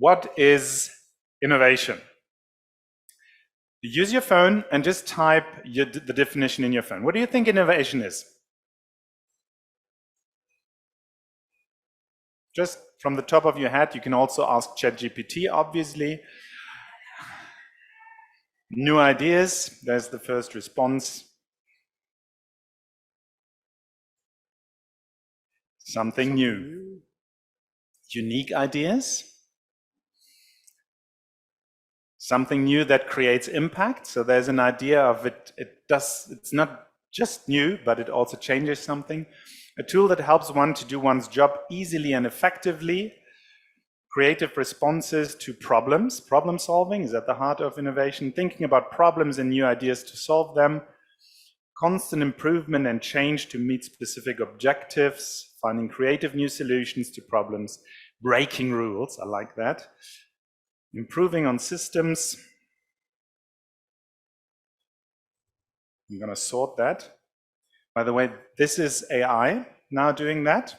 What is innovation? Use your phone and just type the definition in your phone. What do you think innovation is? Just from the top of your head. You can also ask ChatGPT, obviously. New ideas, there's the first response. Something new. Unique ideas. Something new that creates impact. So there's an idea of it's not just new, but it also changes something. A tool that helps one to do one's job easily and effectively. Creative responses to problems. Problem solving is at the heart of innovation. Thinking about problems and new ideas to solve them. Constant improvement and change to meet specific objectives. Finding creative new solutions to problems. Breaking rules, I like that. Improving on systems. I'm going to sort that. By the way, this is AI now doing that.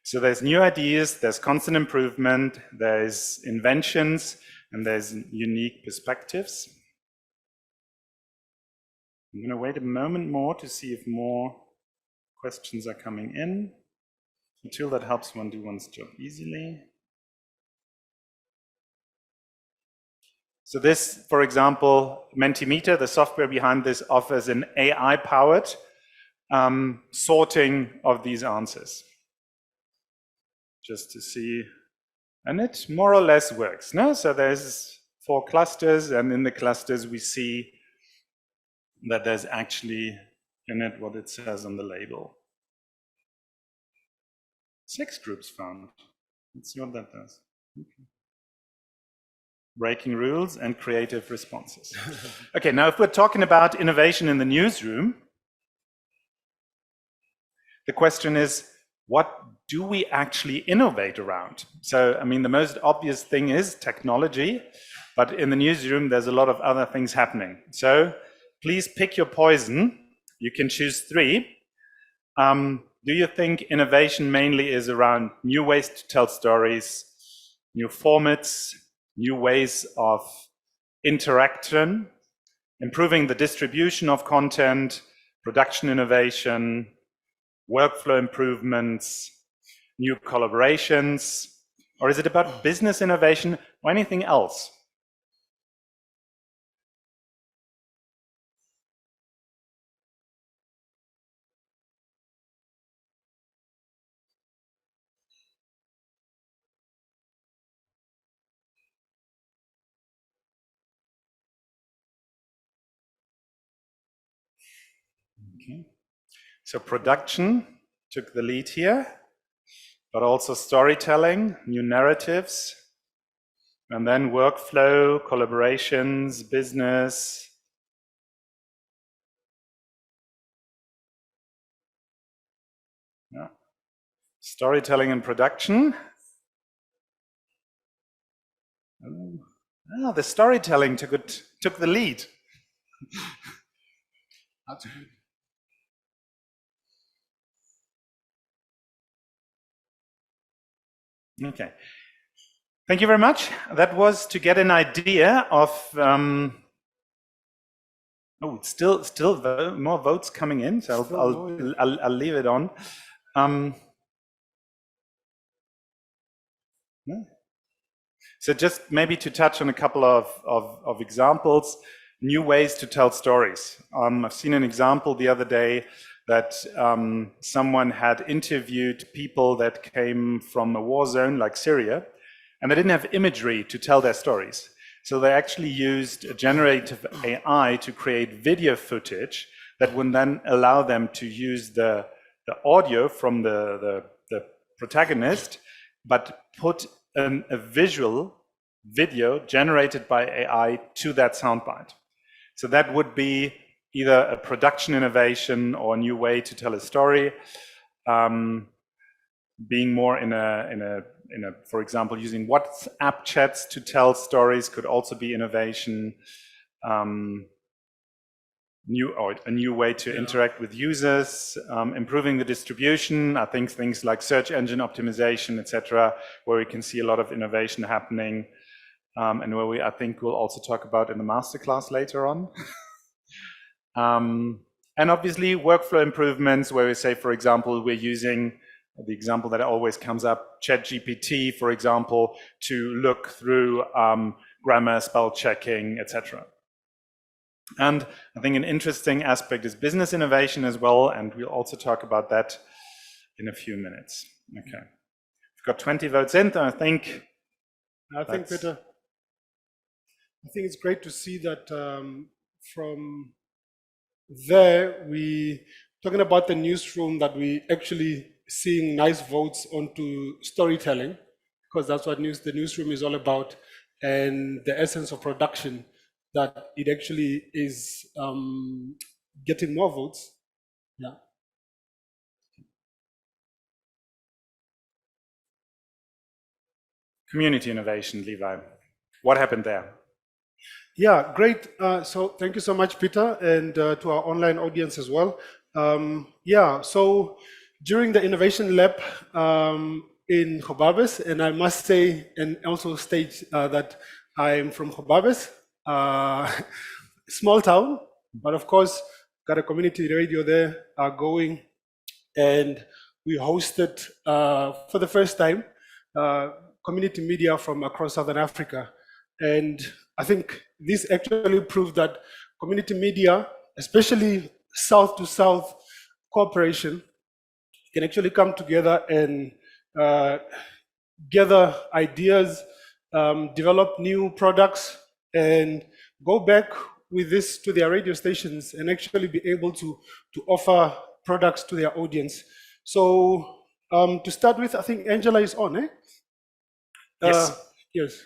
So there's new ideas, there's constant improvement, there's inventions, and there's unique perspectives. I'm going to wait a moment more to see if more questions are coming in. A tool that helps one do one's job easily. So this, for example, Mentimeter, the software behind this, offers an AI-powered sorting of these answers. Just to see, and it more or less works. No? So there's 4 clusters, and in the clusters we see that there's actually in it what it says on the label. 6 groups found. Let's see what that does. Okay. Breaking rules and creative responses. Okay, now if we're talking about innovation in the newsroom, the question is, what do we actually innovate around? So, I mean, the most obvious thing is technology, but in the newsroom, there's a lot of other things happening. So please pick your poison. You can choose 3. Do you think innovation mainly is around new ways to tell stories, new formats, new ways of interaction, improving the distribution of content, production innovation, workflow improvements, new collaborations, or is it about business innovation or anything else? Okay. So production took the lead here, but also storytelling, new narratives, and then workflow, collaborations, business. Yeah. Storytelling and production. Oh, the storytelling took the lead. Okay. Thank you very much. That was to get an idea of. Oh, it's still more votes coming in, so I'll leave it on. Yeah. So just maybe to touch on a couple of examples, new ways to tell stories. I've seen an example the other day that someone had interviewed people that came from a war zone like Syria, and they didn't have imagery to tell their stories. So they actually used a generative AI to create video footage that would then allow them to use the audio from the protagonist, but put a visual video generated by AI to that soundbite. So that would be either a production innovation or a new way to tell a story. Being more in a, for example, using WhatsApp chats to tell stories could also be innovation. a new way to interact with users, improving the distribution. I think things like search engine optimization, etc., where we can see a lot of innovation happening, and where I think we'll also talk about in the masterclass later on. And obviously workflow improvements, where we say, for example, we're using the example that always comes up, ChatGPT, for example, to look through grammar, spell checking, etc. And I think an interesting aspect is business innovation as well, and we'll also talk about that in a few minutes. Okay, we've got 20 votes in, I think. Peter, I think it's great to see that from there, talking about the newsroom, that we actually seeing nice votes onto storytelling, because that's what the newsroom is all about, and the essence of production, that it actually is getting more votes. Yeah. Community innovation, Levi. What happened there? Yeah, great. So thank you so much, Peter, and to our online audience as well. Yeah, so during the Innovation Lab in Gobabis, and I must say, and also state that I'm from Gobabis, small town, but of course, got a community radio there going, and we hosted for the first time community media from across Southern Africa. And I think this actually proved that community media, especially South to South cooperation, can actually come together and gather ideas, develop new products, and go back with this to their radio stations and actually be able to offer products to their audience. So to start with, I think Angela is on, eh? Yes. Yes.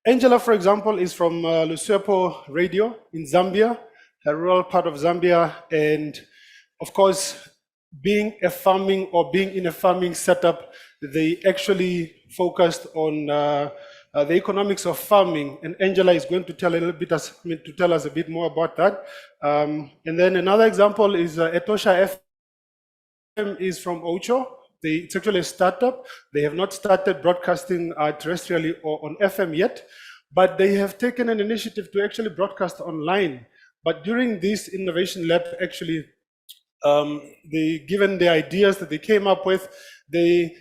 Angela, for example, is from Luswepo Radio in Zambia, a rural part of Zambia, and of course, being in a farming setup, they actually focused on the economics of farming, and Angela is going to tell us a bit more about that. And then another example is Etosha FM is from Ocho. It's actually a startup. They have not started broadcasting terrestrially or on FM yet, but they have taken an initiative to actually broadcast online. But during this innovation lab, actually, given the ideas that they came up with, they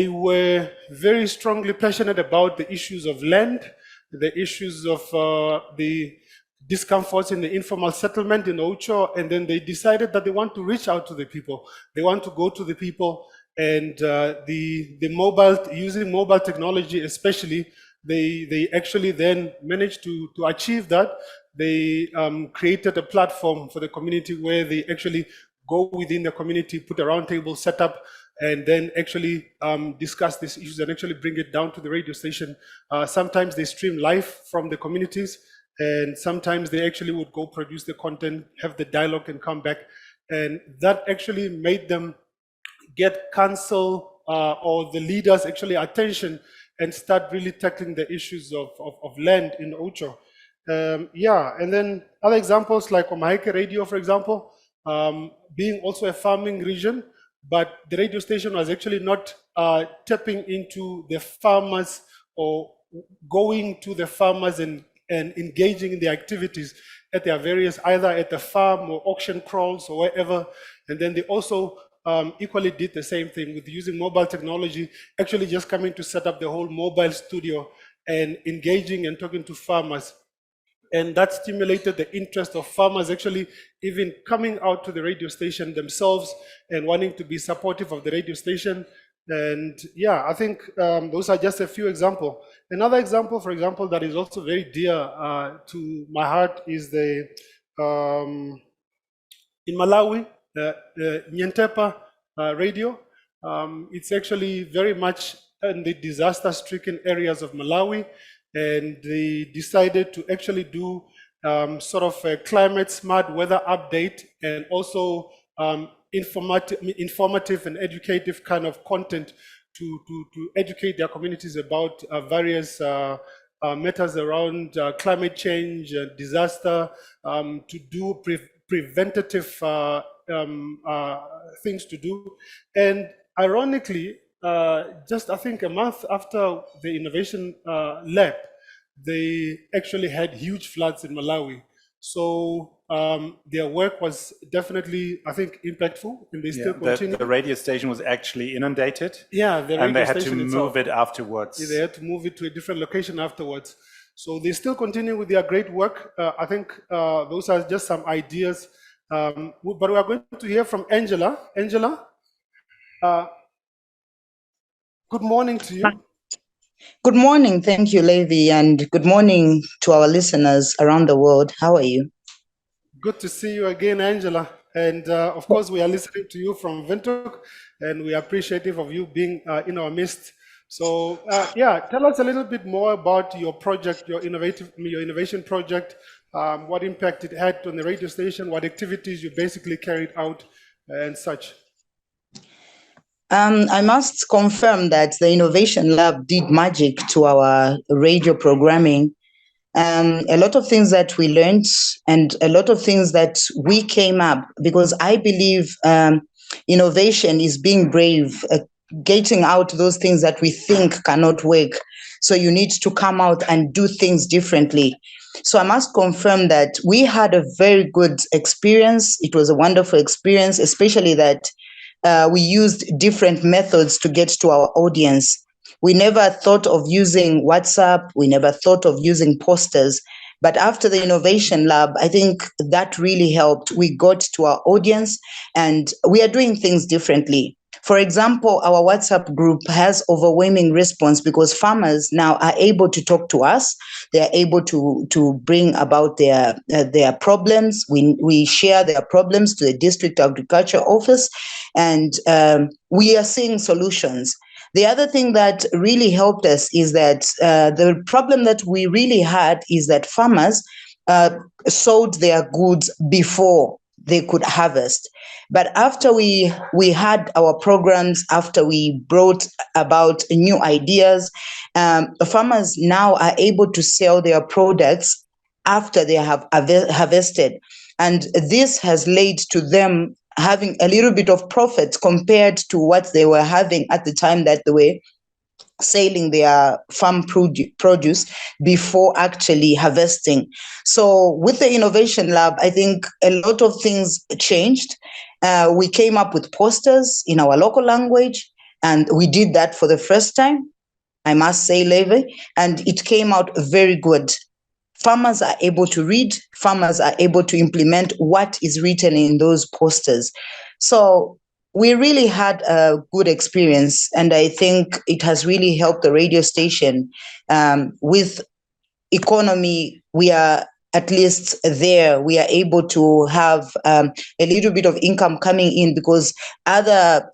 were very strongly passionate about the issues of land, the issues of the discomforts in the informal settlement in Ocho, and then they decided that they want to reach out to the people. They want to go to the people, and using mobile technology especially, they actually then managed to achieve that. They created a platform for the community where they actually go within the community, put a roundtable setup, and then actually discuss these issues and actually bring it down to the radio station. Sometimes they stream live from the communities, and sometimes they actually would go produce the content, have the dialogue, and come back. And that actually made them get council or the leaders actually attention and start really tackling the issues of land in Ocho. Yeah, and then other examples like Omaheke Radio, for example, being also a farming region, but the radio station was actually not tapping into the farmers or going to the farmers and engaging in the activities at their various, either at the farm or auction crawls or wherever. And then they also equally did the same thing with using mobile technology, actually just coming to set up the whole mobile studio and engaging and talking to farmers. And that stimulated the interest of farmers actually even coming out to the radio station themselves and wanting to be supportive of the radio station. And yeah, I think those are just a few examples. Another example, for example, that is also very dear to my heart is the in Malawi, Nyentepa radio. It's actually very much in the disaster-stricken areas of Malawi, and they decided to actually do sort of a climate smart weather update and also informative and educative kind of content to educate their communities about various matters around climate change, disaster, to do preventative things to do. And ironically, just I think a month after the innovation lab, they actually had huge floods in Malawi. So their work was definitely, I think, impactful, and they still continue. The radio station was actually inundated. Yeah, the radio and they had to station move itself. it afterwards. They had to move it to a different location afterwards. So they still continue with their great work. I think those are just some ideas. But we are going to hear from Angela. Angela, good morning to you. Good morning. Thank you, Levi, and good morning to our listeners around the world. How are you? Good to see you again, Angela. And of course, we are listening to you from Windhoek, and we are appreciative of you being in our midst. So yeah, tell us a little bit more about your project, your innovation project, what impact it had on the radio station, what activities you basically carried out, and such. I must confirm that the Innovation Lab did magic to our radio programming. A lot of things that we learned and a lot of things that we came up, because I believe innovation is being brave, getting out those things that we think cannot work. So you need to come out and do things differently. So I must confirm that we had a very good experience. It was a wonderful experience, especially that we used different methods to get to our audience. We never thought of using WhatsApp. We never thought of using posters. But after the Innovation Lab, I think that really helped. We got to our audience and we are doing things differently. For example, our WhatsApp group has overwhelming response because farmers now are able to talk to us. They are able to bring about their problems. We share their problems to the district agriculture office, and we are seeing solutions. The other thing that really helped us is that the problem that we really had is that farmers sold their goods before they could harvest. But after we had our programs, after we brought about new ideas, farmers now are able to sell their products after they have harvested. And this has led to them having a little bit of profit compared to what they were having at the time that they were selling their farm produce before actually harvesting. So with the Innovation Lab, I think a lot of things changed. We came up with posters in our local language, and we did that for the first time, I must say, Levi, and it came out very good. Farmers are able to read, farmers are able to implement what is written in those posters. So we really had a good experience, and I think it has really helped the radio station. With economy, we are at least there. We are able to have a little bit of income coming in because other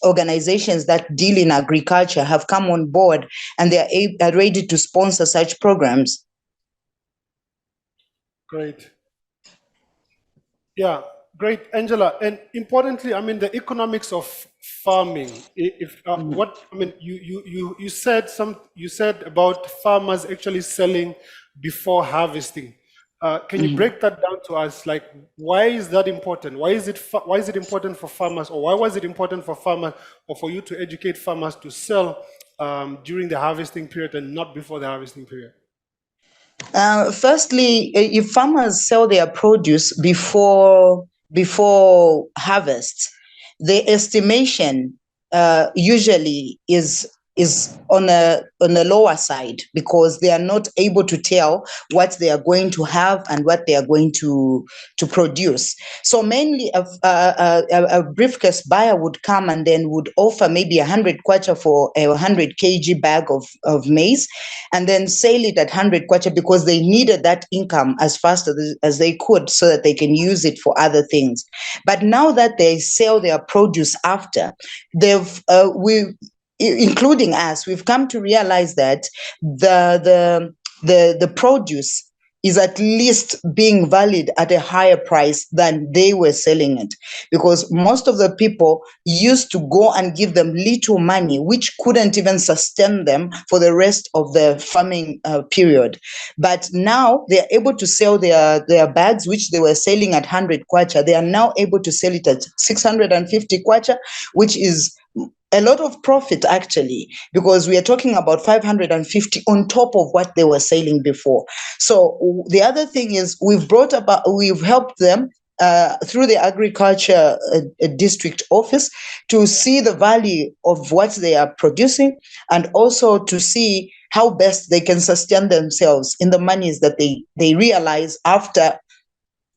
organizations that deal in agriculture have come on board and they are ready to sponsor such programs. Great. Yeah. Great, Angela, and importantly, I mean the economics of farming. If what I mean, you said about farmers actually selling before harvesting. Can you break that down to us? Like, why is that important? Why is it important for farmers, or why was it important for farmers, or for you to educate farmers to sell during the harvesting period and not before the harvesting period? Firstly, if farmers sell their produce before harvest, the estimation usually is on a lower side because they are not able to tell what they are going to have and what they are going to produce. So mainly a briefcase buyer would come and then would offer maybe 100 kwacha for a 100 kg bag of maize, and then sell it at 100 kwacha because they needed that income as fast as they could so that they can use it for other things. But now that they sell their produce after, including us, we've come to realize that the produce is at least being valued at a higher price than they were selling it. Because most of the people used to go and give them little money, which couldn't even sustain them for the rest of the farming period. But now they are able to sell their bags, which they were selling at 100 kwacha. They are now able to sell it at 650 kwacha, which is a lot of profit actually, because we are talking about 550 on top of what they were selling before. So the other thing is we've helped them through the agriculture district office to see the value of what they are producing, and also to see how best they can sustain themselves in the monies that they realize after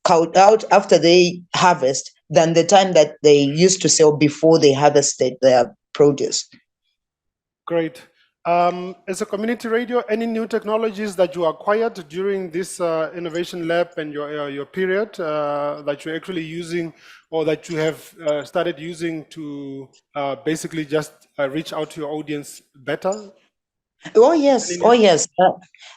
they harvest than the time that they used to sell before they harvested their produce. Great. As a community radio, any new technologies that you acquired during this innovation lab and your period that you're actually using, or that you have started using to basically just reach out to your audience better? Oh yes. The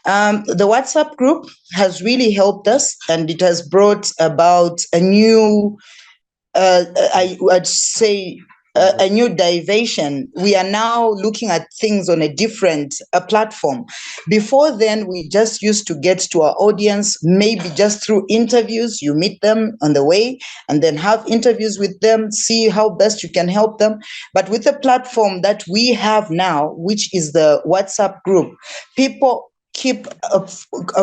WhatsApp group has really helped us, and it has brought about a new I'd say a new diversion. We are now looking at things on a different platform. Before then, we just used to get to our audience maybe just through interviews. You meet them on the way and then have interviews with them, see how best you can help them. But with the platform that we have now, which is the WhatsApp group, people keep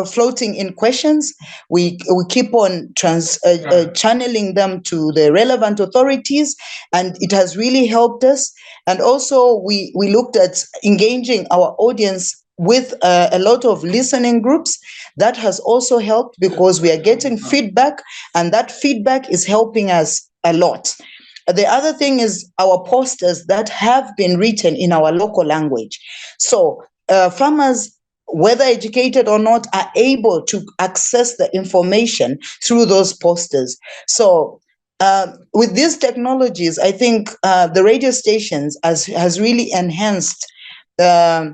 floating in questions. We keep on channeling them to the relevant authorities, and it has really helped us. And also we looked at engaging our audience with a lot of listening groups. That has also helped, because we are getting feedback, and that feedback is helping us a lot. The other thing is our posters that have been written in our local language. So farmers, whether educated or not, are able to access the information through those posters. So with these technologies, I think the radio stations has really enhanced the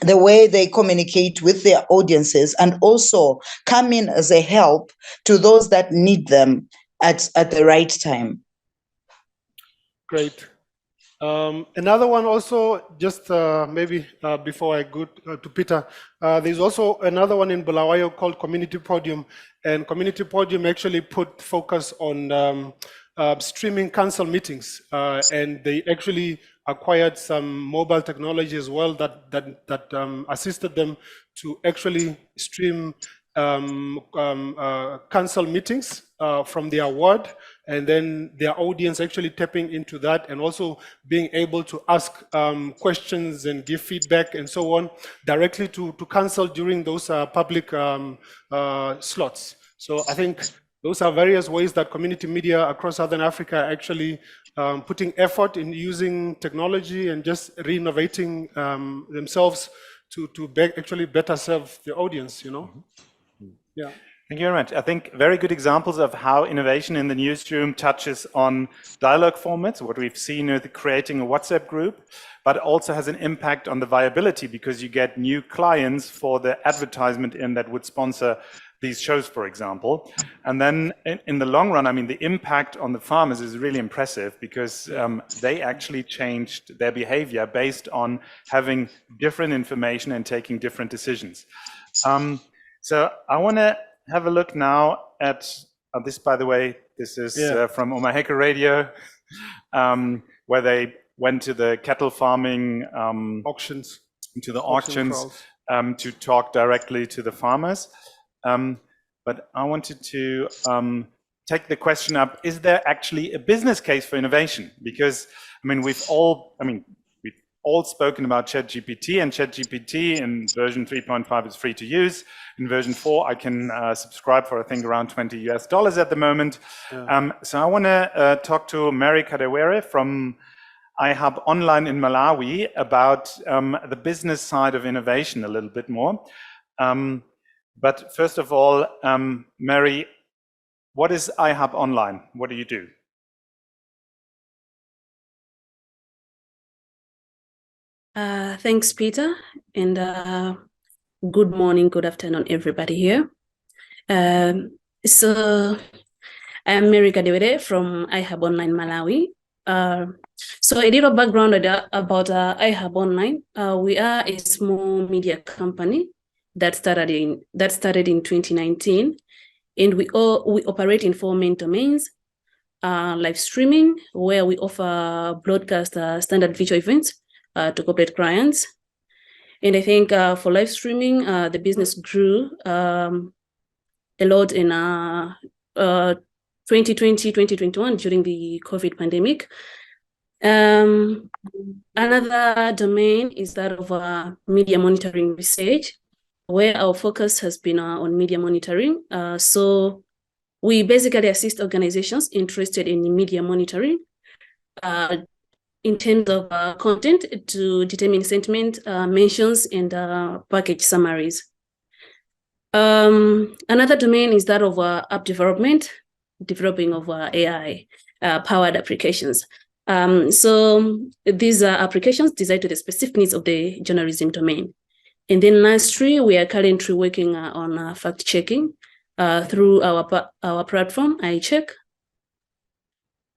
way they communicate with their audiences, and also come in as a help to those that need them at the right time. Great. Another one also, just maybe before I go to Peter, there's also another one in Bulawayo called Community Podium, and Community Podium actually put focus on streaming council meetings, and they actually acquired some mobile technology as well that assisted them to actually stream council meetings from their ward, and then their audience actually tapping into that, and also being able to ask questions and give feedback and so on directly to council during those public slots. So I think those are various ways that community media across Southern Africa are actually putting effort in using technology and just renovating themselves to actually better serve the audience, you know. Yeah. Thank you very much. I think very good examples of how innovation in the newsroom touches on dialogue formats, what we've seen with creating a WhatsApp group, but also has an impact on the viability, because you get new clients for the advertisement in that would sponsor these shows, for example. And then in the long run, I mean, the impact on the farmers is really impressive, because they actually changed their behavior based on having different information and taking different decisions. So I want to have a look now at this, by the way, this is from Omaheke Radio, where they went to the cattle farming auctions, to the auctions to talk directly to the farmers. But I wanted to take the question up, is there actually a business case for innovation? Because, I mean, we've all spoken about ChatGPT, and ChatGPT in version 3.5 is free to use. In version 4, I can subscribe for, I think, around $20 at the moment. Yeah. So I want to talk to Mary Kadewere from iHubOnline in Malawi about the business side of innovation a little bit more. But first of all, Mary, what is iHubOnline? What do you do? Thanks, Peter, and good morning, good afternoon, everybody here. So I'm Mary Kadewere from iHubOnline Malawi. So a little background about iHubOnline. We are a small media company that started in 2019, and we operate in 4 main domains: live streaming, where we offer broadcast standard video events to corporate clients. And I think for live streaming, the business grew a lot in 2020, 2021 during the COVID pandemic. Another domain is that of media monitoring research, where our focus has been on media monitoring. So we basically assist organizations interested in media monitoring in terms of content to determine sentiment, mentions, and package summaries. Another domain is that of app development, developing of AI powered applications. So these are applications designed to the specific needs of the journalism domain. And then lastly, we are currently working on fact checking through our platform, iCheck.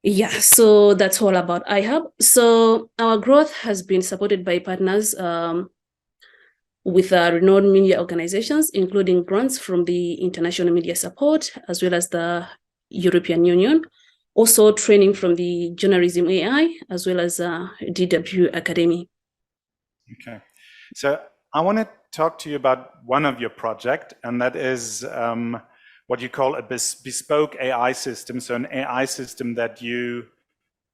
Yeah, so that's all about iHub. So our growth has been supported by partners with renowned media organizations, including grants from the International Media Support, as well as the European Union. Also training from the Journalism AI, as well as DW Akademie. Okay, so I want to talk to you about one of your projects, and that is what you call a bespoke AI system, so an AI system that you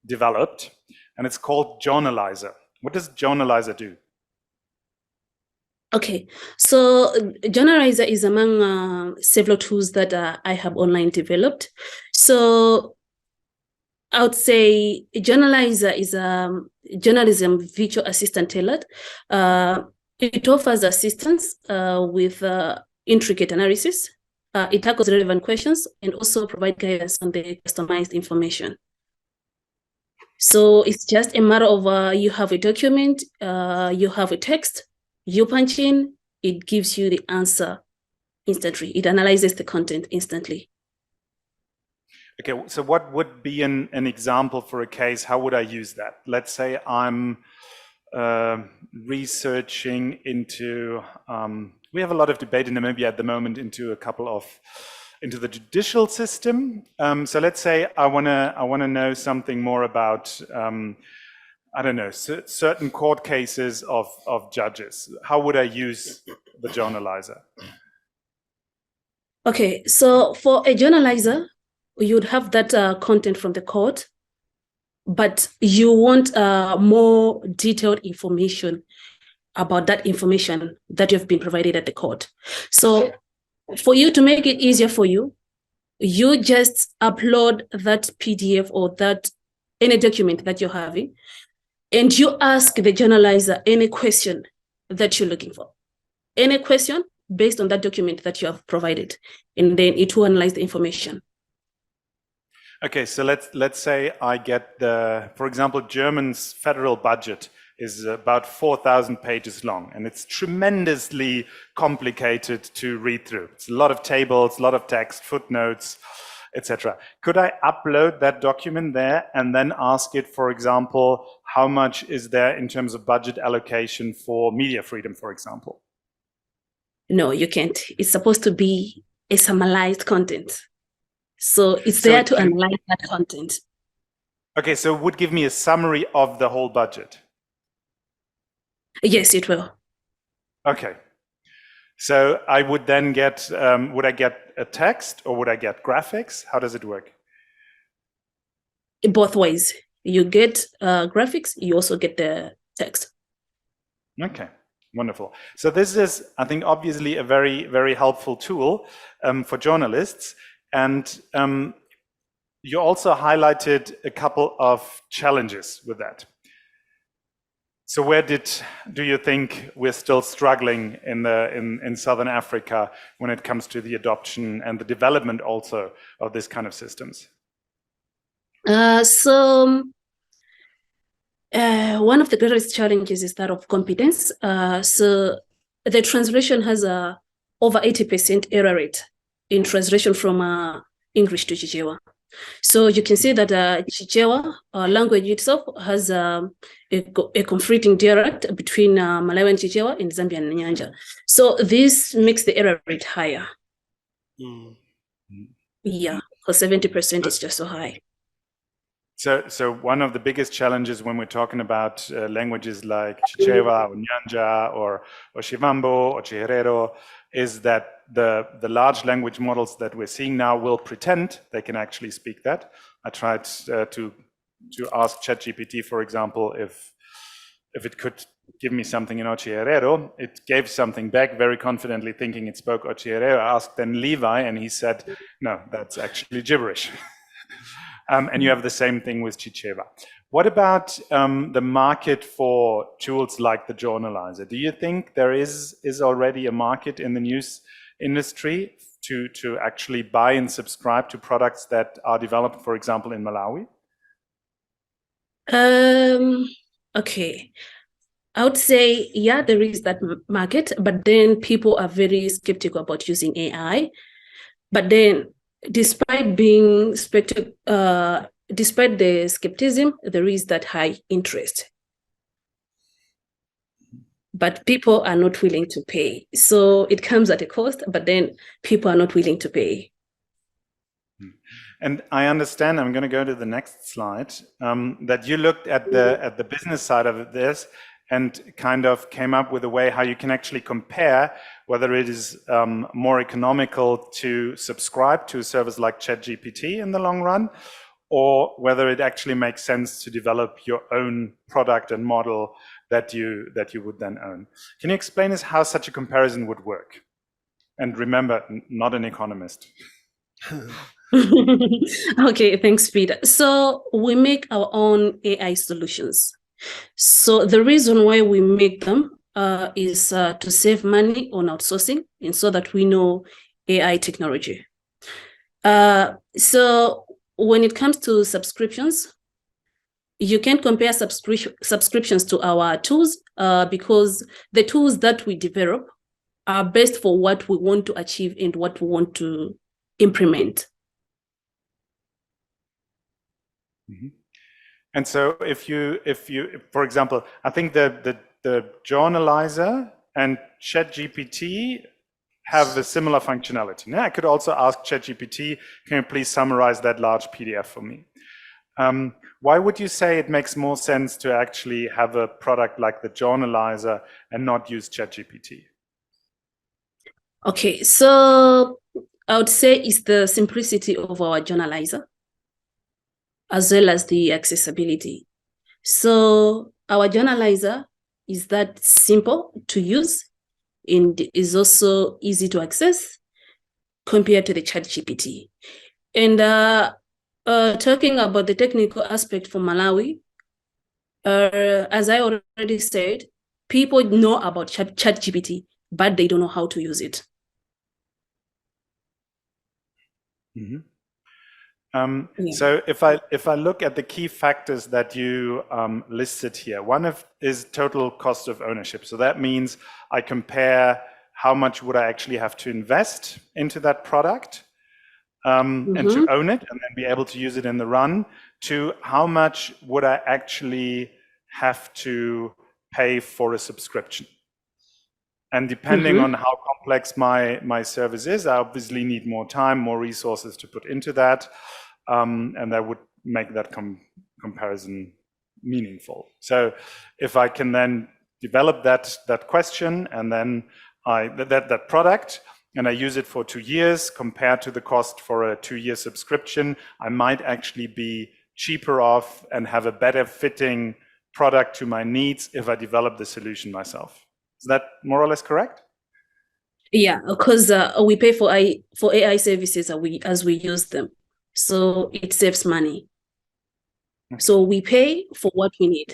developed, and it's called Journalizer. What does Journalizer do? Okay, so Journalizer is among several tools that iHubOnline developed. So I would say Journalizer is a journalism virtual assistant tailored. It offers assistance with intricate analysis. It tackles relevant questions and also provides guidance on the customized information. So it's just a matter of you have a document, you have a text, you punch in, it gives you the answer instantly. It analyzes the content instantly. Okay, so what would be an example for a case? How would I use that? Let's say I'm researching into, we have a lot of debate in Namibia at the moment into the judicial system. So let's say I wanna know something more about, I don't know, certain court cases of judges. How would I use the Journalizer? Okay, so for a Journalizer, you'd have that content from the court, but you want more detailed information about that information that you've been provided at the court. So for you to make it easier for you, you just upload that PDF or that any document that you're having, and you ask the Journalizer any question that you're looking for. Any question based on that document that you have provided, and then it will analyze the information. Okay, so let's say I get for example, German's federal budget is about 4,000 pages long, and it's tremendously complicated to read through. It's a lot of tables, a lot of text, footnotes, etc. Could I upload that document there and then ask it, for example, how much is there in terms of budget allocation for media freedom, for example? No, you can't. It's supposed to be a summarized content. So it's there to analyze that content. Okay, so it would give me a summary of the whole budget. Yes, it will. Okay. So I would then get, would I get a text or would I get graphics? How does it work? In both ways. You get graphics, you also get the text. Okay, wonderful. So this is, I think, obviously a very, very helpful tool for journalists. And you also highlighted a couple of challenges with that. So where do you think we're still struggling in Southern Africa when it comes to the adoption and the development also of this kind of systems? One of the greatest challenges is that of competence. So the translation has a over 80% error rate. in translation from English to Chichewa. So you can see that Chichewa language itself has a conflicting dialect between Malawian Chichewa and Zambian Nyanja. So this makes the error rate higher. Yeah, because 70% is just so high. So one of the biggest challenges when we're talking about languages like Chichewa or Nyanja or Shivambo or Chiherero is that the large language models that we're seeing now will pretend they can actually speak that. I tried to ask ChatGPT, for example, if it could give me something in Ochiherero. It gave something back very confidently thinking it spoke Ochiherero. I asked then Levi and he said, no, that's actually gibberish. And you have the same thing with Chichewa. What about the market for tools like the journalizer? Do you think there is already a market in the news industry to actually buy and subscribe to products that are developed, for example, in Malawi? Okay. I would say, yeah, there is that market, but then people are very skeptical about using AI. But then despite the skepticism, there is that high interest. But people are not willing to pay. So it comes at a cost, but then people are not willing to pay. And I understand, I'm going to go to the next slide, that you looked at the business side of this and kind of came up with a way how you can actually compare whether it is more economical to subscribe to a service like ChatGPT in the long run, or whether it actually makes sense to develop your own product and model that you would then own. Can you explain us how such a comparison would work? And remember, not an economist. Okay, thanks, Peter. So we make our own AI solutions. So the reason why we make them is to save money on outsourcing, and so that we know AI technology. So when it comes to subscriptions, you can compare subscriptions to our tools because the tools that we develop are best for what we want to achieve and what we want to implement. Mm-hmm. And so if you, for example, I think the journalizer and ChatGPT have a similar functionality. Now, I could also ask ChatGPT, can you please summarize that large PDF for me? Why would you say it makes more sense to actually have a product like the journalizer and not use ChatGPT? Okay, so I would say it's the simplicity of our journalizer, as well as the accessibility. So our journalizer is that simple to use and is also easy to access compared to the ChatGPT. And talking about the technical aspect for Malawi, as I already said, people know about ChatGPT, but they don't know how to use it. Mm-hmm. So if I look at the key factors that you listed here, one is total cost of ownership. So that means I compare how much would I actually have to invest into that product and to own it and then be able to use it in the run, to how much would I actually have to pay for a subscription. And depending on how complex my service is, I obviously need more time, more resources to put into that. And that would make that comparison meaningful. So if I can then develop that question and then that product, and I use it for 2 years compared to the cost for a 2-year subscription, I might actually be cheaper off and have a better fitting product to my needs if I develop the solution myself. Is that more or less correct? Yeah, because we pay for AI services as we use them. So it saves money. Okay. So we pay for what we need.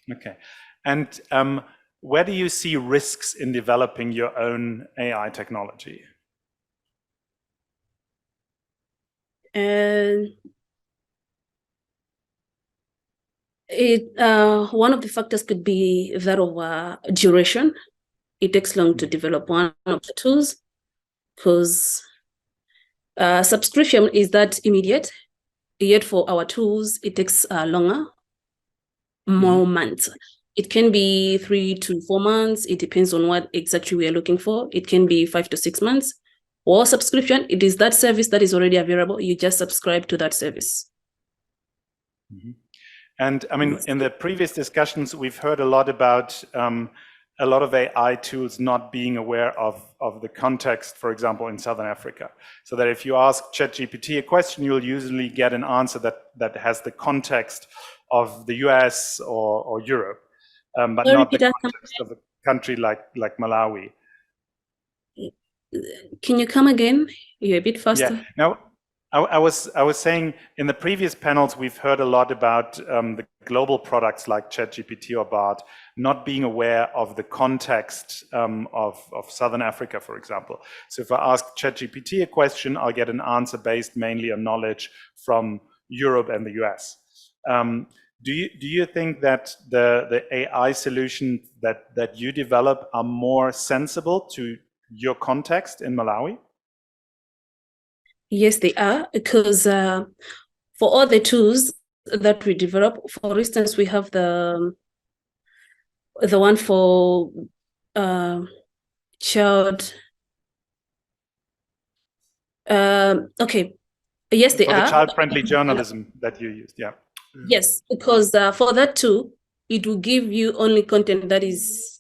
Okay. And where do you see risks in developing your own AI technology? And one of the factors could be that of duration. It takes long to develop one of the tools. because subscription is that immediate, yet for our tools, it takes longer, more months. It can be 3 to 4 months. It depends on what exactly we are looking for. It can be 5 to 6 months. Or subscription, it is that service that is already available. You just subscribe to that service. And I mean, in the previous discussions, we've heard a lot about a lot of AI tools not being aware of the context, for example, in Southern Africa. So that if you ask ChatGPT a question, you'll usually get an answer that has the context of the US or Europe, but not the context of a country like Malawi. Can you come again? You're a bit faster. Yeah. Now, I was saying in the previous panels, we've heard a lot about the global products like ChatGPT or Bard not being aware of the context of Southern Africa, for example. So if I ask ChatGPT a question, I'll get an answer based mainly on knowledge from Europe and the US. Do you think that the AI solutions that you develop are more sensible to your context in Malawi? Yes, they are, because for all the tools that we develop, for instance, we have the one for child. Okay, yes, they are. For the child-friendly journalism that you used, yeah. Yes, because for that too, it will give you only content that is.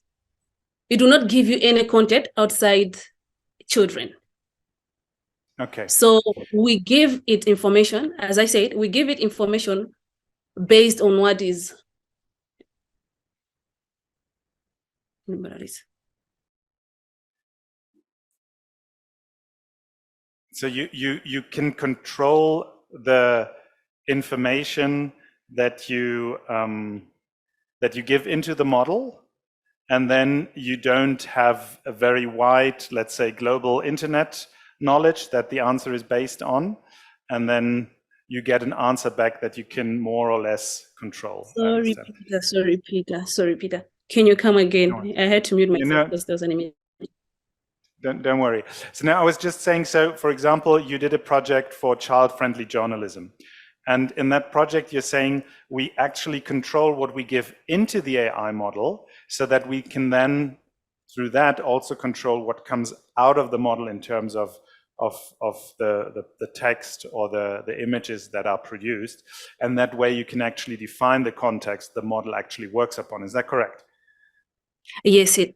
It will not give you any content outside children. Okay. So we give it information, as I said, we give it information based on what is. So you can control the information that you give into the model, and then you don't have a very wide, let's say, global internet knowledge that the answer is based on, and then you get an answer back that you can more or less control. Sorry, Peter. Can you come again? I had to mute myself because there was an image. Don't worry. So now I was just saying, so for example, you did a project for child-friendly journalism. And in that project, you're saying we actually control what we give into the AI model so that we can then, through that, also control what comes out of the model in terms of the text or the images that are produced. And that way you can actually define the context the model actually works upon. Is that correct? Yes, it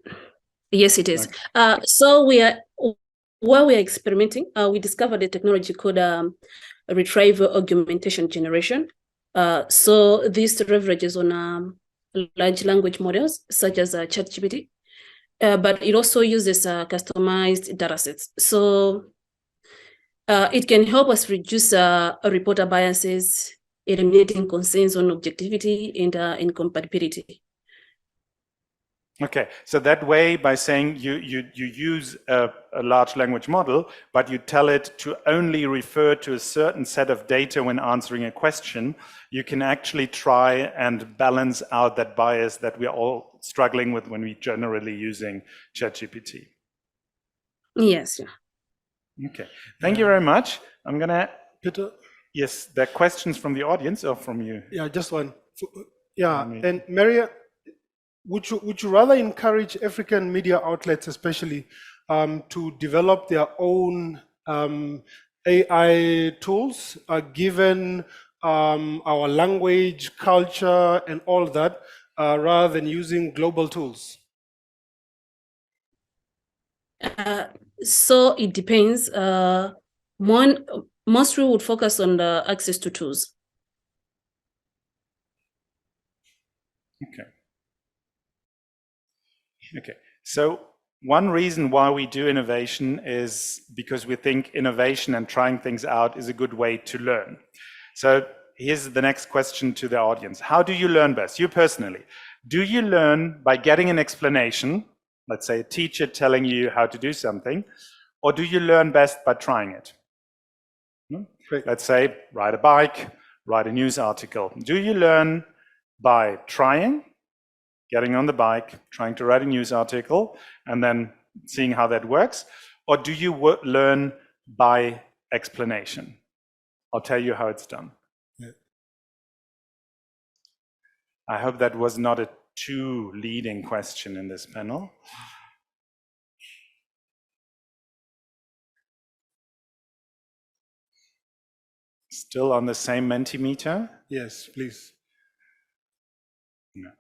is. Okay. So while we are experimenting, we discovered a technology called retrieval augmentation generation. So this leverages on large language models such as ChatGPT, but it also uses customized datasets. So it can help us reduce reporter biases, eliminating concerns on objectivity and incompatibility. Okay, so that way, by saying you use a large language model, but you tell it to only refer to a certain set of data when answering a question, you can actually try and balance out that bias that we're all struggling with when we're generally using ChatGPT. Yes. Okay, thank you very much. I'm gonna... Peter? Yes, there are questions from the audience or from you? Yeah, just one. Yeah, and Maria, would you rather encourage African media outlets especially to develop their own AI tools given our language, culture, and all that, rather than using global tools? So it depends. Most we would focus on the access to tools. Okay, so one reason why we do innovation is because we think innovation and trying things out is a good way to learn. So here's the next question to the audience. How do you learn best, you personally? Do you learn by getting an explanation, let's say a teacher telling you how to do something, or do you learn best by trying it? Let's say ride a bike, write a news article. Do you learn by trying, getting on the bike, trying to write a news article, and then seeing how that works? or do you learn by explanation? I'll tell you how it's done. Yeah. I hope that was not a too leading question in this panel. Still on the same Mentimeter? Yes, please. Yeah.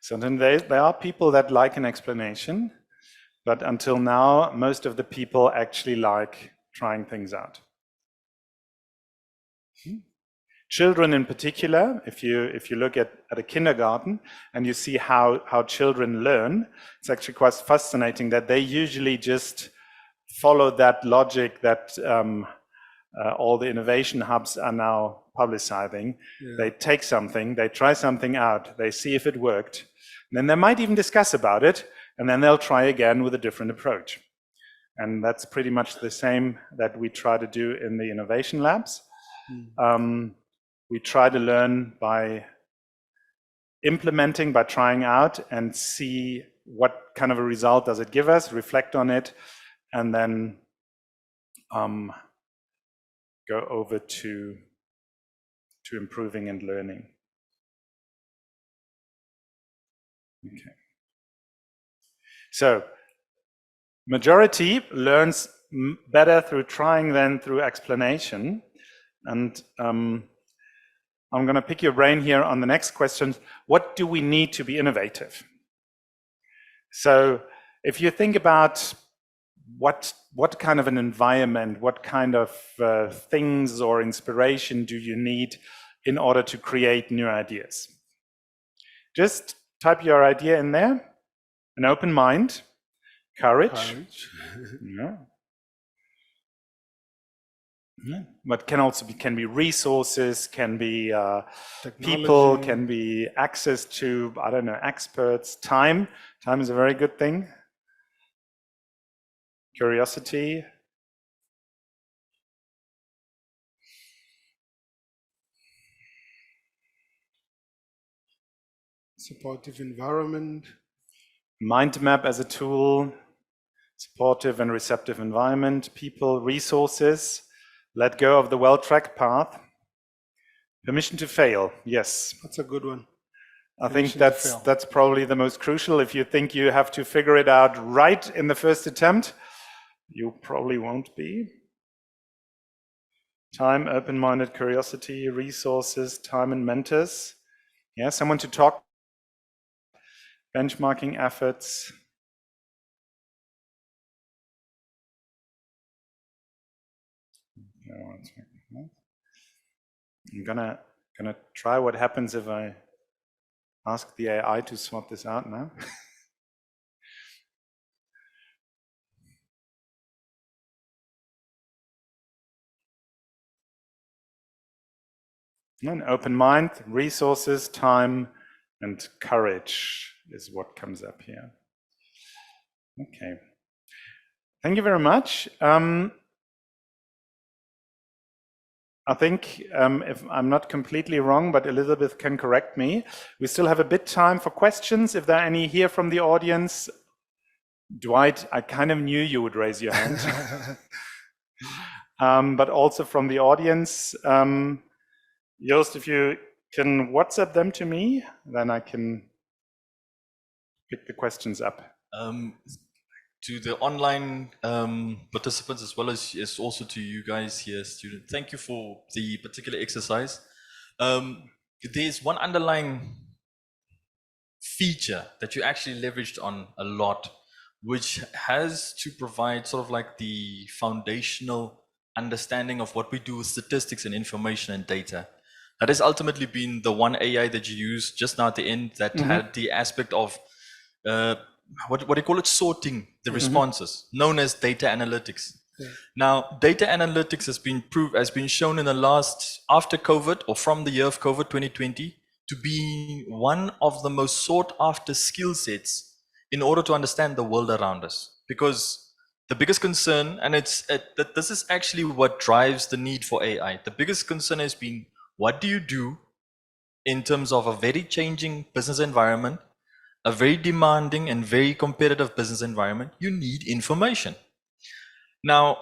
So then there are people that like an explanation, but until now, most of the people actually like trying things out. Children in particular, if you look at a kindergarten and you see how children learn, it's actually quite fascinating that they usually just follow that logic that all the innovation hubs are now publicizing. Yeah. They take something, they try something out, they see if it worked, and then they might even discuss about it, and then they'll try again with a different approach. And that's pretty much the same that we try to do in the innovation labs. We try to learn by implementing, by trying out, and see what kind of a result does it give us, reflect on it, and then go over to improving and learning. Okay. So, majority learns better through trying than through explanation. And I'm going to pick your brain here on the next question. What do we need to be innovative? So, if you think about what kind of an environment, what kind of things or inspiration do you need in order to create new ideas? Just type your idea in there. An open mind, courage. Yeah. But can also be resources, can be people, can be access to, I don't know, experts. Time is a very good thing. Curiosity. Supportive environment. Mind map as a tool. Supportive and receptive environment. People, resources. Let go of the well-tracked path. Permission to fail. Yes. That's a good one. I think that's probably the most crucial. If you think you have to figure it out right in the first attempt, you probably won't be. Time, open-minded, curiosity, resources, time and mentors. Yeah, someone to talk. Benchmarking efforts. I'm gonna try what happens if I ask the AI to sort this out now. An open mind, resources, time, and courage is what comes up here. Okay. Thank you very much. I think, if I'm not completely wrong, but Elizabeth can correct me, we still have a bit time for questions. If there are any here from the audience, Dwight, I kind of knew you would raise your hand. But also from the audience, Joost, if you can WhatsApp them to me, then I can pick the questions up. To the online participants, as well as also to you guys here, students, thank you for the particular exercise. There's one underlying feature that you actually leveraged on a lot, which has to provide sort of like the foundational understanding of what we do with statistics and information and data. That has ultimately been the one AI that you used just now at the end that had the aspect of what do you call it, sorting the responses, known as data analytics. Yeah. Now, data analytics has been shown in the last, after COVID, or from the year of COVID 2020, to be one of the most sought after skill sets in order to understand the world around us. Because the biggest concern, and that this is actually what drives the need for AI. The biggest concern has been, what do you do in terms of a very changing business environment, a very demanding and very competitive business environment? You need information. Now,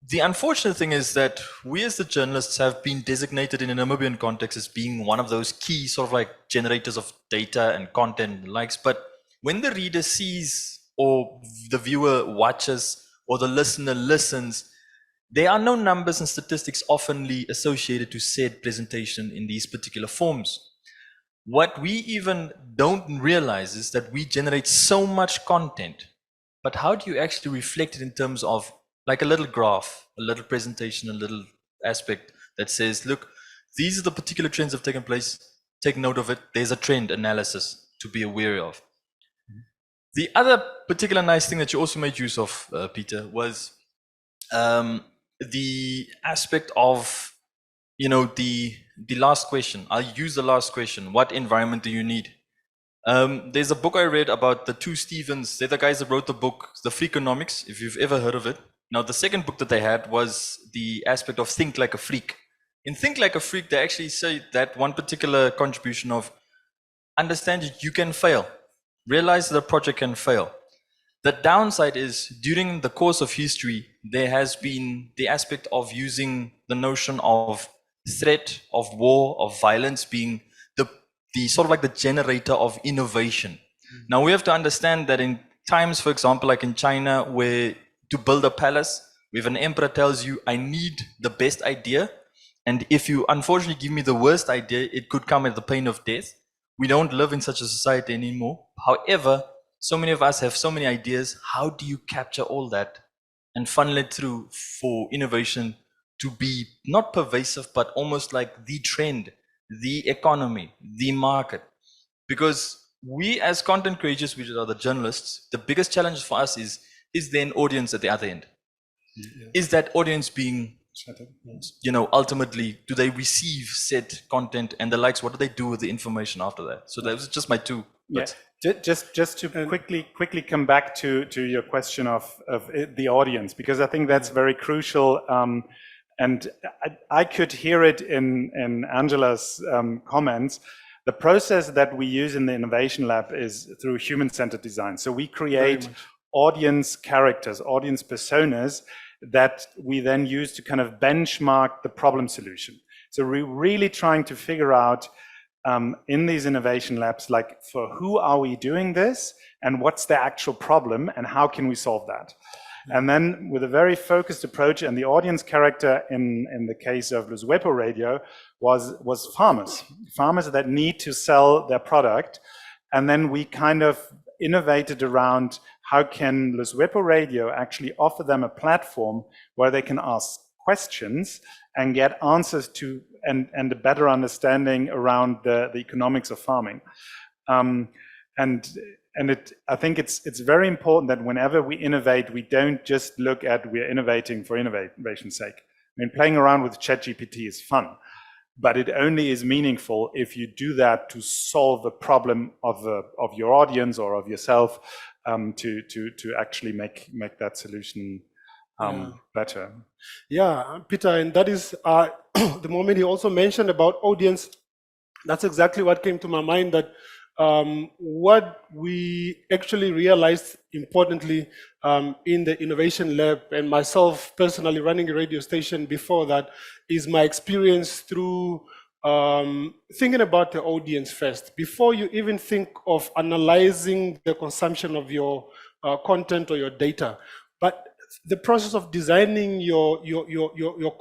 the unfortunate thing is that we as the journalists have been designated in a Namibian context as being one of those key sort of like generators of data and content and likes. But when the reader sees, or the viewer watches, or the listener listens, there are no numbers and statistics oftenly associated to said presentation in these particular forms. What we even don't realize is that we generate so much content, but how do you actually reflect it in terms of like a little graph, a little presentation, a little aspect that says, look, these are the particular trends that have taken place. Take note of it. There's a trend analysis to be aware of. The other particular nice thing that you also made use of, Peter, was the aspect of, you know, the last question. I'll use the last question. What environment do you need? There's a book I read about the two Stevens. They're the guys that wrote the book, The Freakonomics, if you've ever heard of it. Now, the second book that they had was the aspect of Think Like a Freak. In Think Like a Freak, they actually say that one particular contribution of understand that you can fail. Realize that a project can fail. The downside is during the course of history, there has been the aspect of using the notion of threat, of war, of violence being the sort of like the generator of innovation. Now we have to understand that in times, for example, like in China, where to build a palace, if an emperor tells you, I need the best idea, and if you unfortunately give me the worst idea, it could come at the pain of death. We don't live in such a society anymore. However, so many of us have so many ideas. How do you capture all that and funnel it through for innovation to be not pervasive, but almost like the trend, the economy, the market? Because we as content creators, which are the journalists, the biggest challenge for us is there an audience at the other end? Yeah. Is that audience being, you know, ultimately, do they receive said content and the likes? What do they do with the information after that? So that was just my two. Yeah. Just to quickly come back to your question of the audience, because I think that's very crucial. And I could hear it in Angela's comments. The process that we use in the Innovation Lab is through human-centered design. So we create audience characters, audience personas that we then use to kind of benchmark the problem solution. So we're really trying to figure out in these innovation labs, like for who are we doing this and what's the actual problem and how can we solve that? And then with a very focused approach, and the audience character in the case of Luswepo Radio was farmers that need to sell their product. And then we kind of innovated around how can Luswepo Radio actually offer them a platform where they can ask questions and get answers to and a better understanding around the economics of farming. I think it's very important that whenever we innovate, we don't just look at we're innovating for innovation's sake. I mean, playing around with ChatGPT is fun, but it only is meaningful if you do that to solve the problem of your audience or of yourself, to actually make that solution better. Yeah, Peter, and that is the moment you also mentioned about audience. That's exactly what came to my mind, that what we actually realized importantly in the Innovation Lab, and myself personally running a radio station before that, is my experience through thinking about the audience first. Before you even think of analyzing the consumption of your content or your data, but the process of designing your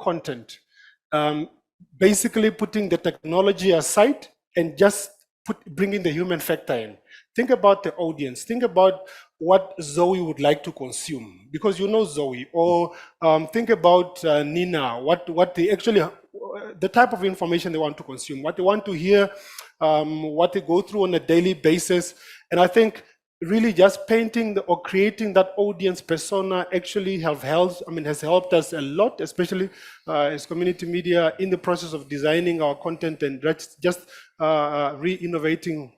content, basically putting the technology aside and just bringing the human factor in. Think about the audience. Think about what Zoe would like to consume, because you know Zoe. Or think about Nina, what they actually, the type of information they want to consume, what they want to hear, what they go through on a daily basis. And I think really just painting or creating that audience persona actually has helped us a lot, especially as community media, in the process of designing our content and just re-innovating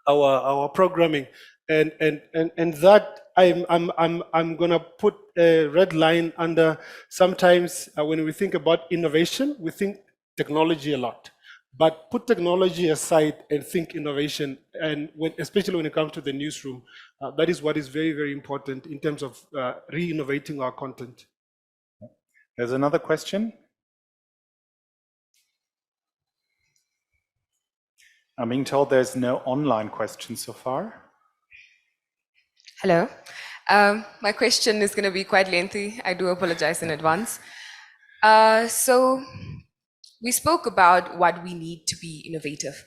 our programming. And that I'm gonna put a red line under. Sometimes when we think about innovation, we think technology a lot. but put technology aside and think innovation. And especially when it comes to the newsroom, that is what is very, very important in terms of re-innovating our content. There's another question. I'm being told there's no online questions so far. Hello. My question is going to be quite lengthy. I do apologize in advance. So we spoke about what we need to be innovative.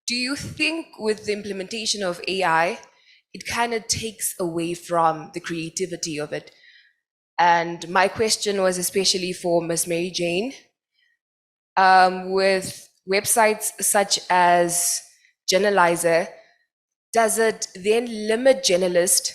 Do you think with the implementation of AI, it kind of takes away from the creativity of it? And my question was especially for Ms. Mary Jane. With websites such as Journalizer, does it then limit journalists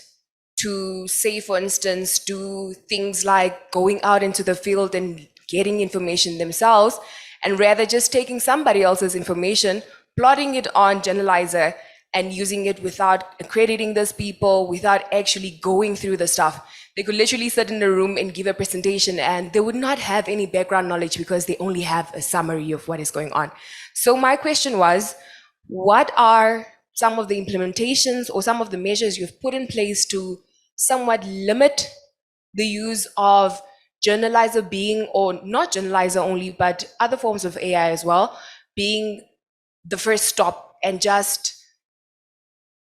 to, say, for instance, do things like going out into the field and getting information themselves, and rather just taking somebody else's information, plotting it on Journalizer, and using it without accrediting those people, without actually going through the stuff? They could literally sit in a room and give a presentation, and they would not have any background knowledge because they only have a summary of what is going on. So my question was, what are some of the implementations or some of the measures you've put in place to somewhat limit the use of Journalizer being, or not Journalizer only, but other forms of AI as well, being the first stop, and just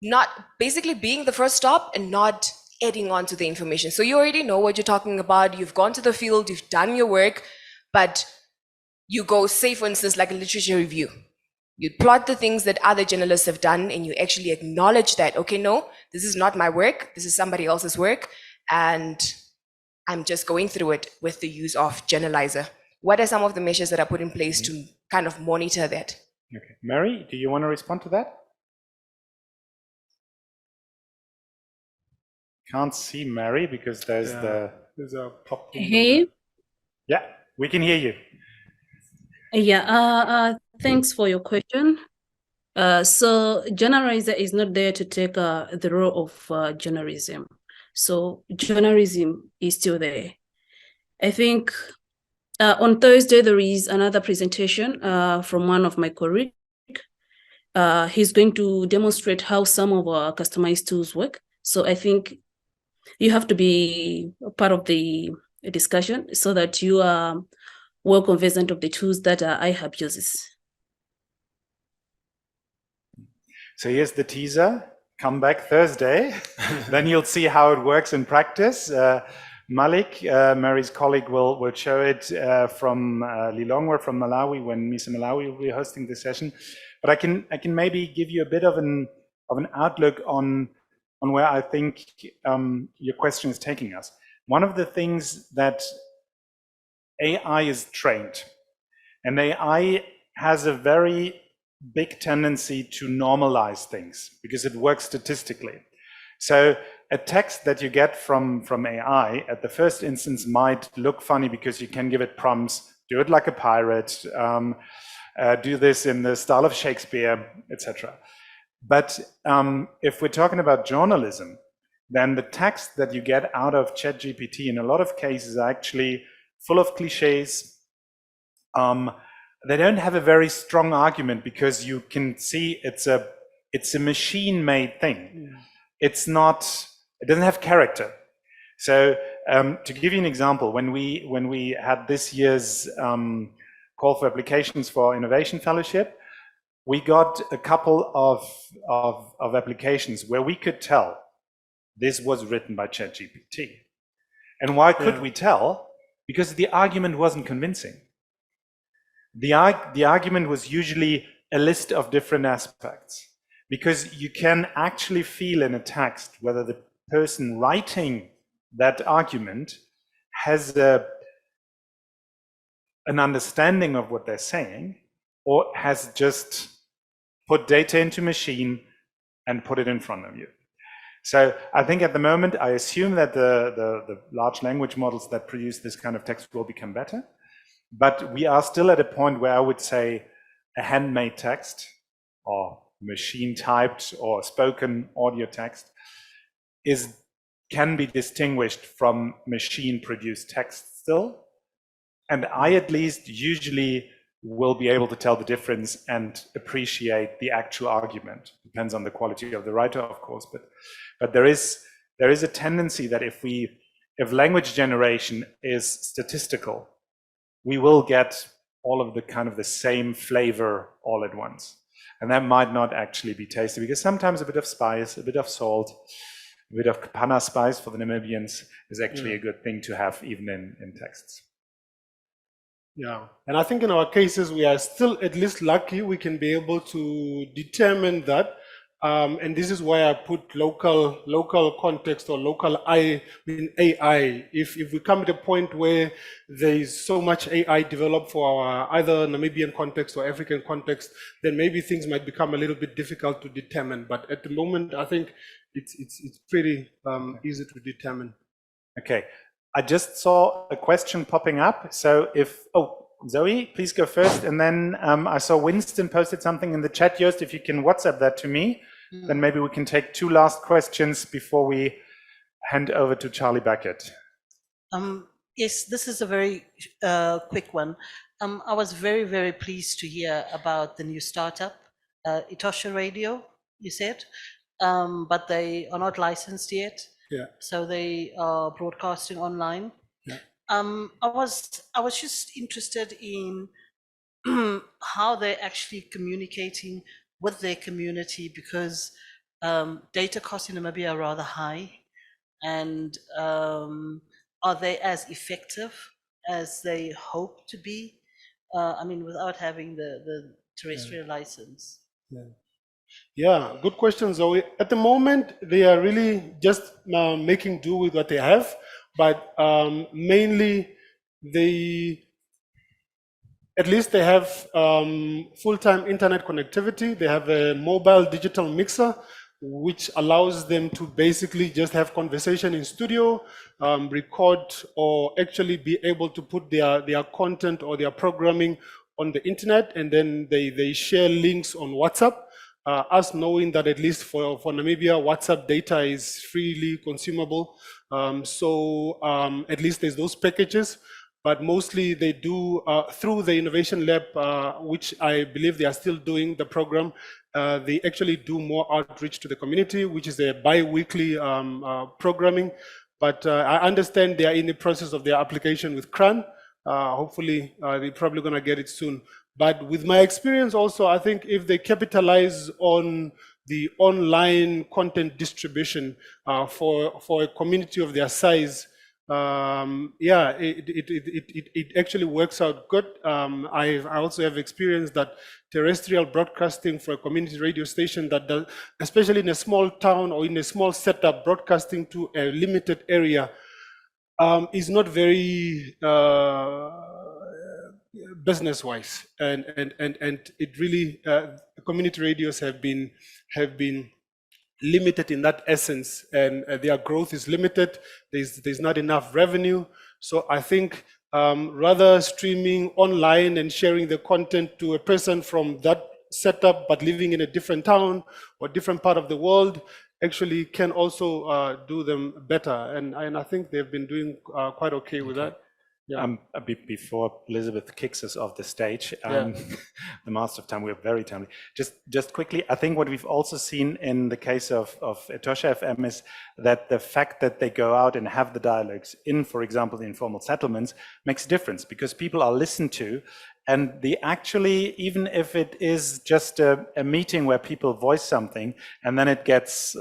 not basically being the first stop and not adding on to the information? So you already know what you're talking about. You've gone to the field, you've done your work, but you go, say, for instance, like a literature review. You plot the things that other journalists have done, and you actually acknowledge that, okay, no, this is not my work, this is somebody else's work, and I'm just going through it with the use of Journalizer. What are some of the measures that are put in place to kind of monitor that? Okay, Mary, do you want to respond to that? Can't see Mary because there's a pop. Hey. Yeah, we can hear you. Yeah, thanks for your question. So Journalizer is not there to take the role of journalism. So journalism is still there. I think on Thursday, there is another presentation from one of my colleagues. He's going to demonstrate how some of our customized tools work. So I think you have to be a part of the discussion so that you are well conversant of the tools that iHub uses. So here's the teaser. Come back Thursday, then you'll see how it works in practice. Malik, Mary's colleague, will show it from Lilongwe, from Malawi, when Misa Malawi will be hosting this session. But I can maybe give you a bit of an outlook on where I think your question is taking us. One of the things that AI is trained, and AI has a very big tendency to normalize things because it works statistically. So a text that you get from AI at the first instance might look funny because you can give it prompts, do it like a pirate, do this in the style of Shakespeare, etc. But if we're talking about journalism, then the text that you get out of ChatGPT in a lot of cases are actually full of cliches. They don't have a very strong argument because you can see it's a machine-made thing. Yeah. It doesn't have character. So to give you an example, when we had this year's call for applications for Innovation Fellowship, we got a couple of applications where we could tell this was written by ChatGPT. And why could we tell? Because the argument wasn't convincing. The argument was usually a list of different aspects, because you can actually feel in a text whether the person writing that argument has an understanding of what they're saying, or has just put data into machine and put it in front of you. So I think at the moment, I assume that the large language models that produce this kind of text will become better. But we are still at a point where I would say a handmade text or machine typed or spoken audio text can be distinguished from machine produced text still. And I at least usually will be able to tell the difference and appreciate the actual argument. Depends on the quality of the writer, of course, but there is a tendency that if language generation is statistical, we will get all of the kind of the same flavor all at once. And that might not actually be tasty, because sometimes a bit of spice, a bit of salt, a bit of kapana spice for the Namibians is actually a good thing to have even in texts. Yeah, and I think in our cases, we are still at least lucky we can be able to determine that. And this is why I put local context or local AI. If we come to the point where there is so much AI developed for our either Namibian context or African context, then maybe things might become a little bit difficult to determine. But at the moment, I think it's pretty easy to determine. Okay, I just saw a question popping up. So Zoe, please go first. And then I saw Winston posted something in the chat. Joost, if you can WhatsApp that to me, then maybe we can take 2 last questions before we hand over to Charlie Beckett. Yes, this is a very quick one. I was very, very pleased to hear about the new startup, Etosha Radio, you said, but they are not licensed yet. Yeah. So they are broadcasting online. Yeah. I was just interested in how they're actually communicating with their community, because data costs in Namibia are rather high, and are they as effective as they hope to be? I mean, without having the terrestrial license. Yeah, good question, Zoe. At the moment, they are really just making do with what they have, but mainly at least they have full-time internet connectivity. They have a mobile digital mixer, which allows them to basically just have conversation in studio, record, or actually be able to put their content or their programming on the internet, and then they share links on WhatsApp. Us knowing that at least for Namibia, WhatsApp data is freely consumable. So at least there's those packages, but mostly they do through the Innovation Lab, which I believe they are still doing the program. They actually do more outreach to the community, which is a bi-weekly programming. But I understand they are in the process of their application with CRAN. Hopefully, they're probably going to get it soon. But with my experience also, I think if they capitalize on the online content distribution for a community of their size, yeah, it actually works out good. I also have experience that terrestrial broadcasting for a community radio station that does, especially in a small town or in a small setup, broadcasting to a limited area is not very business-wise, and it really community radios have been limited in that essence, and their growth is limited. There's not enough revenue. So I think rather streaming online and sharing the content to a person from that setup but living in a different town or different part of the world actually can also do them better, and I think they've been doing quite okay with that. Yeah. A bit before Elizabeth kicks us off the stage, the master of time, we're very timely. Just quickly, I think what we've also seen in the case of Etosha FM is that the fact that they go out and have the dialogues in, for example, the informal settlements makes a difference, because people are listened to, and they actually, even if it is just a meeting where people voice something and then it gets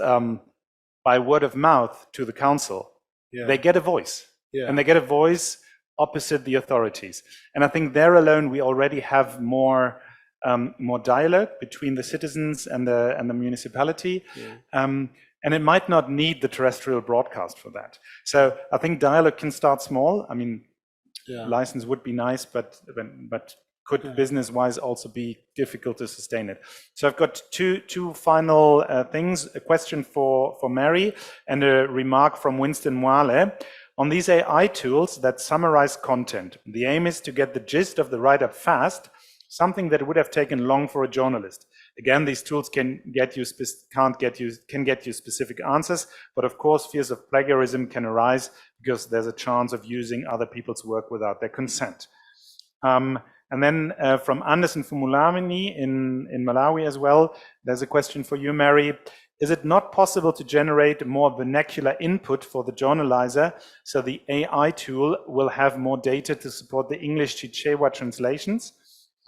by word of mouth to the council, they get a voice, and they get a voice opposite the authorities. And I think there alone we already have more dialogue between the citizens and the municipality, and it might not need the terrestrial broadcast for that. So I think dialogue can start small. I mean, license would be nice, but could business-wise also be difficult to sustain it. So I've got two final things: a question for Mary and a remark from Winston Mwale. On these AI tools that summarize content, the aim is to get the gist of the write-up fast, something that would have taken long for a journalist. Again, these tools can get you specific answers, but of course fears of plagiarism can arise because there's a chance of using other people's work without their consent. And then from Anderson Fumulamini in Malawi as well, there's a question for you, Mary. Is it not possible to generate more vernacular input for the journalizer so the AI tool will have more data to support the English Chichewa translations?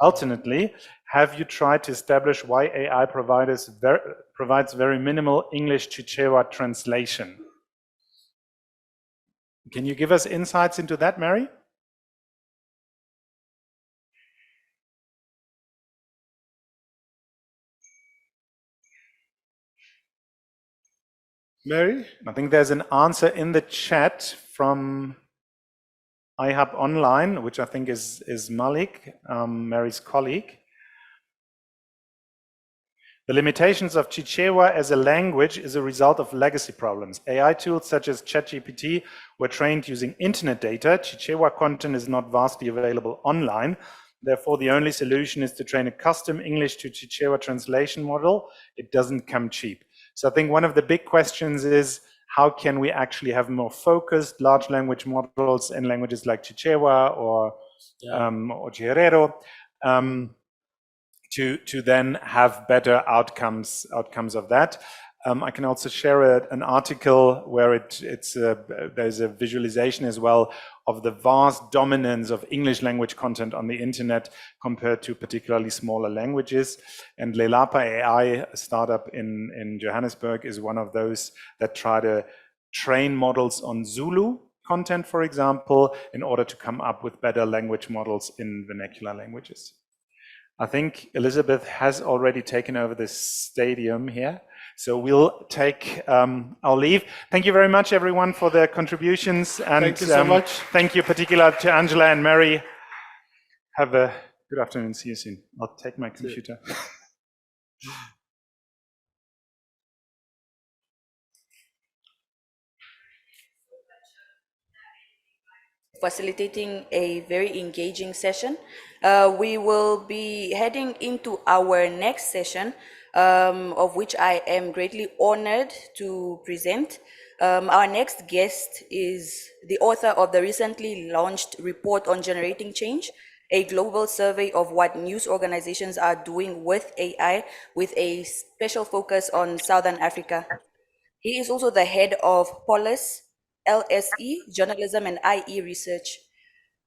Alternately, have you tried to establish why AI provides very minimal English Chichewa translation? Can you give us insights into that, Mary? Mary? I think there's an answer in the chat from iHubOnline, which I think is Malik, Mary's colleague. The limitations of Chichewa as a language is a result of legacy problems. AI tools such as ChatGPT were trained using internet data. Chichewa content is not vastly available online. Therefore, the only solution is to train a custom English to Chichewa translation model. It doesn't come cheap. So I think one of the big questions is, how can we actually have more focused large language models in languages like Chichewa or Chirero, to then have better outcomes of that. I can also share an article where there's a visualization as well of the vast dominance of English language content on the internet compared to particularly smaller languages. And Lelapa AI, a startup in Johannesburg, is one of those that try to train models on Zulu content, for example, in order to come up with better language models in vernacular languages. I think Elizabeth has already taken over this stadium here. So we'll take our leave. Thank you very much, everyone, for their contributions. And thank you so much. Thank you particularly to Angela and Mary. Have a good afternoon. See you soon. I'll take my computer. Facilitating a very engaging session. We will be heading into our next session, of which I am greatly honored to present. Our next guest is the author of the recently launched report on generating change, a global survey of what news organizations are doing with AI, with a special focus on Southern Africa. He is also the head of Polis, LSE, Journalism and IE Research.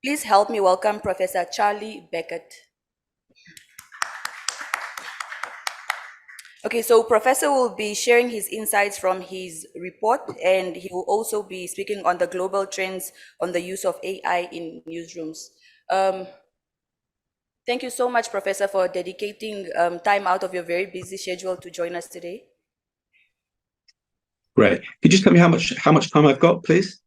Please help me welcome Professor Charlie Beckett. Okay, so Professor will be sharing his insights from his report, and he will also be speaking on the global trends on the use of AI in newsrooms. Thank you so much, Professor, for dedicating time out of your very busy schedule to join us today. Great. Could you just tell me how much time I've got, please?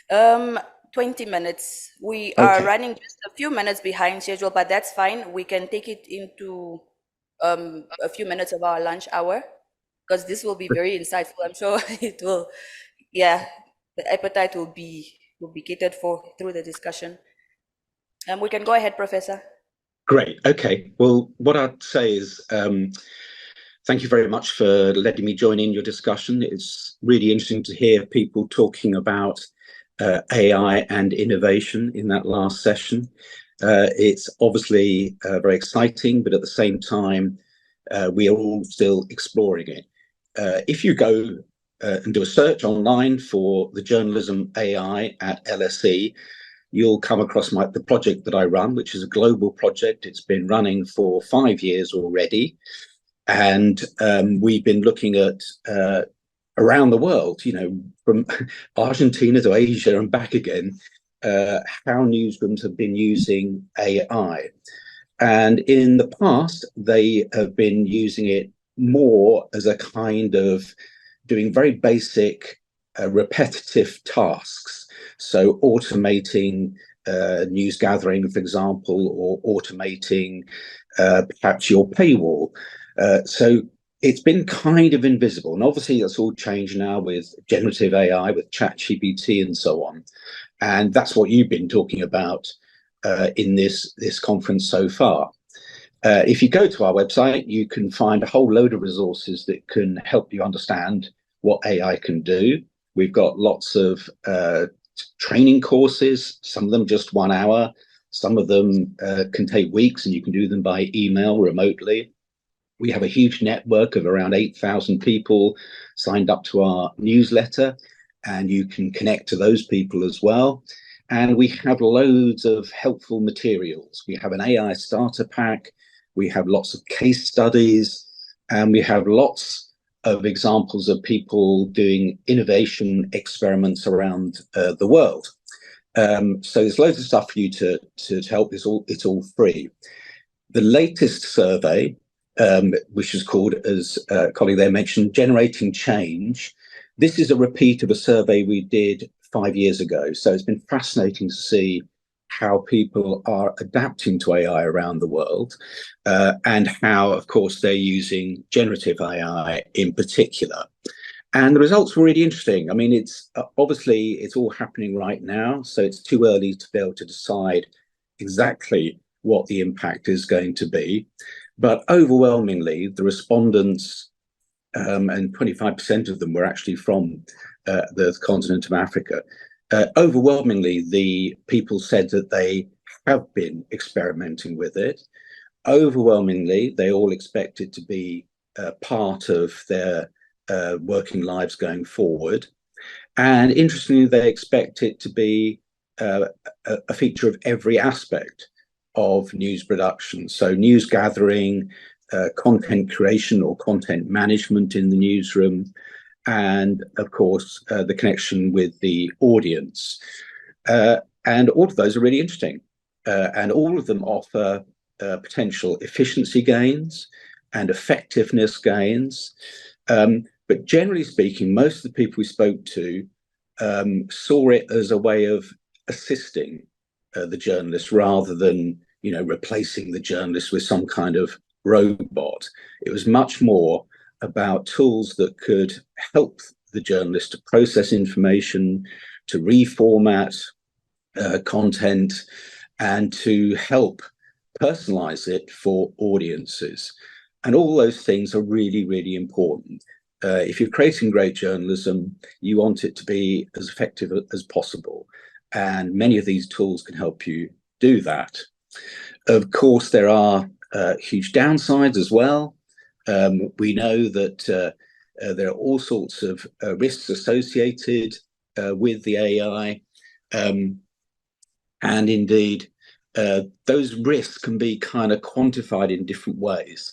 20 minutes. We are running just a few minutes behind schedule, but that's fine. We can take it into a few minutes of our lunch hour, because this will be very insightful. I'm sure it will, yeah, the appetite will be catered for through the discussion. We can go ahead, Professor. Great. Okay. Well, what I'd say is thank you very much for letting me join in your discussion. It's really interesting to hear people talking about AI and innovation in that last session. It's obviously very exciting, but at the same time, we are all still exploring it. If you go and do a search online for the journalism AI at LSE, you'll come across the project that I run, which is a global project. It's been running for 5 years already. And we've been looking at around the world, from Argentina to Asia and back again, how newsrooms have been using AI. And in the past, they have been using it more as a kind of doing very basic, repetitive tasks. So automating news gathering, for example, or automating perhaps your paywall. So it's been kind of invisible. And obviously that's all changed now with generative AI, with ChatGPT and so on. And that's what you've been talking about in this conference so far. If you go to our website, you can find a whole load of resources that can help you understand what AI can do. We've got lots of training courses, some of them just 1 hour, Some of them can take weeks, and you can do them by email remotely. We have a huge network of around 8,000 people signed up to our newsletter, and you can connect to those people as well. And we have loads of helpful materials. We have an AI starter pack, we have lots of case studies, and we have lots of examples of people doing innovation experiments around the world. So there's loads of stuff for you to help. It's all free. The latest survey, which is called, as a colleague there mentioned, Generating Change. This is a repeat of a survey we did 5 years ago. So it's been fascinating to see how people are adapting to AI around the world, and how, of course, they're using generative AI in particular. And the results were really interesting. I mean, it's obviously it's all happening right now, so it's too early to be able to decide exactly what the impact is going to be. But overwhelmingly, the respondents, and 25% of them were actually from the continent of Africa. Overwhelmingly, the people said that they have been experimenting with it. Overwhelmingly, they all expect it to be part of their working lives going forward. And interestingly, they expect it to be a feature of every aspect of news production. So news gathering, content creation or content management in the newsroom, and of course, the connection with the audience. And all of those are really interesting. And all of them offer potential efficiency gains and effectiveness gains. But generally speaking, most of the people we spoke to saw it as a way of assisting the journalist rather than, replacing the journalist with some kind of robot. It was much more about tools that could help the journalist to process information, to reformat content, and to help personalize it for audiences. And all those things are really, really important. If you're creating great journalism, you want it to be as effective as possible. And many of these tools can help you do that. Of course, there are huge downsides as well. We know that there are all sorts of risks associated with the AI. And indeed, those risks can be kind of quantified in different ways.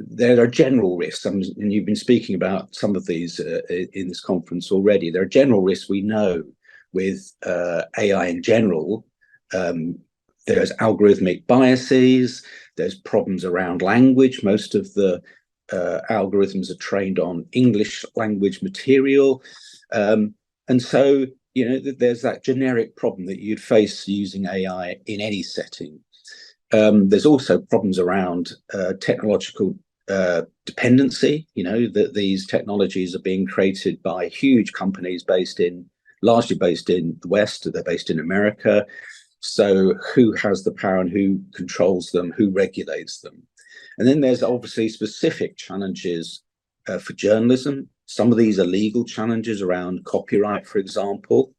There are general risks, and you've been speaking about some of these in this conference already. There are general risks we know with AI in general. There's algorithmic biases, there's problems around language. Most of the algorithms are trained on English language material. And so, there's that generic problem that you'd face using AI in any setting. There's also problems around technological dependency, that these technologies are being created by huge companies largely based in the West, they're based in America. So who has the power and who controls them, who regulates them? And then there's obviously specific challenges for journalism. Some of these are legal challenges around copyright, for example,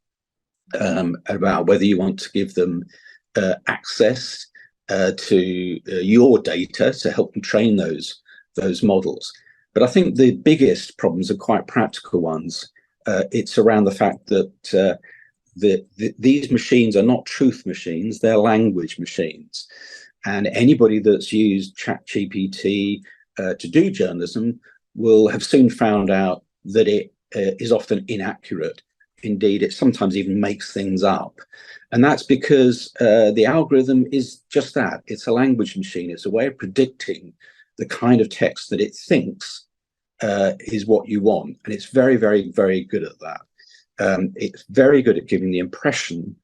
about whether you want to give them access to your data to help them train those models. But I think the biggest problems are quite practical ones. It's around the fact that these machines are not truth machines, they're language machines. And anybody that's used ChatGPT to do journalism will have soon found out that it is often inaccurate. Indeed, it sometimes even makes things up. And that's because the algorithm is just that. It's a language machine. It's a way of predicting the kind of text that it thinks is what you want. And it's very, very, very good at that. It's very good at giving the impression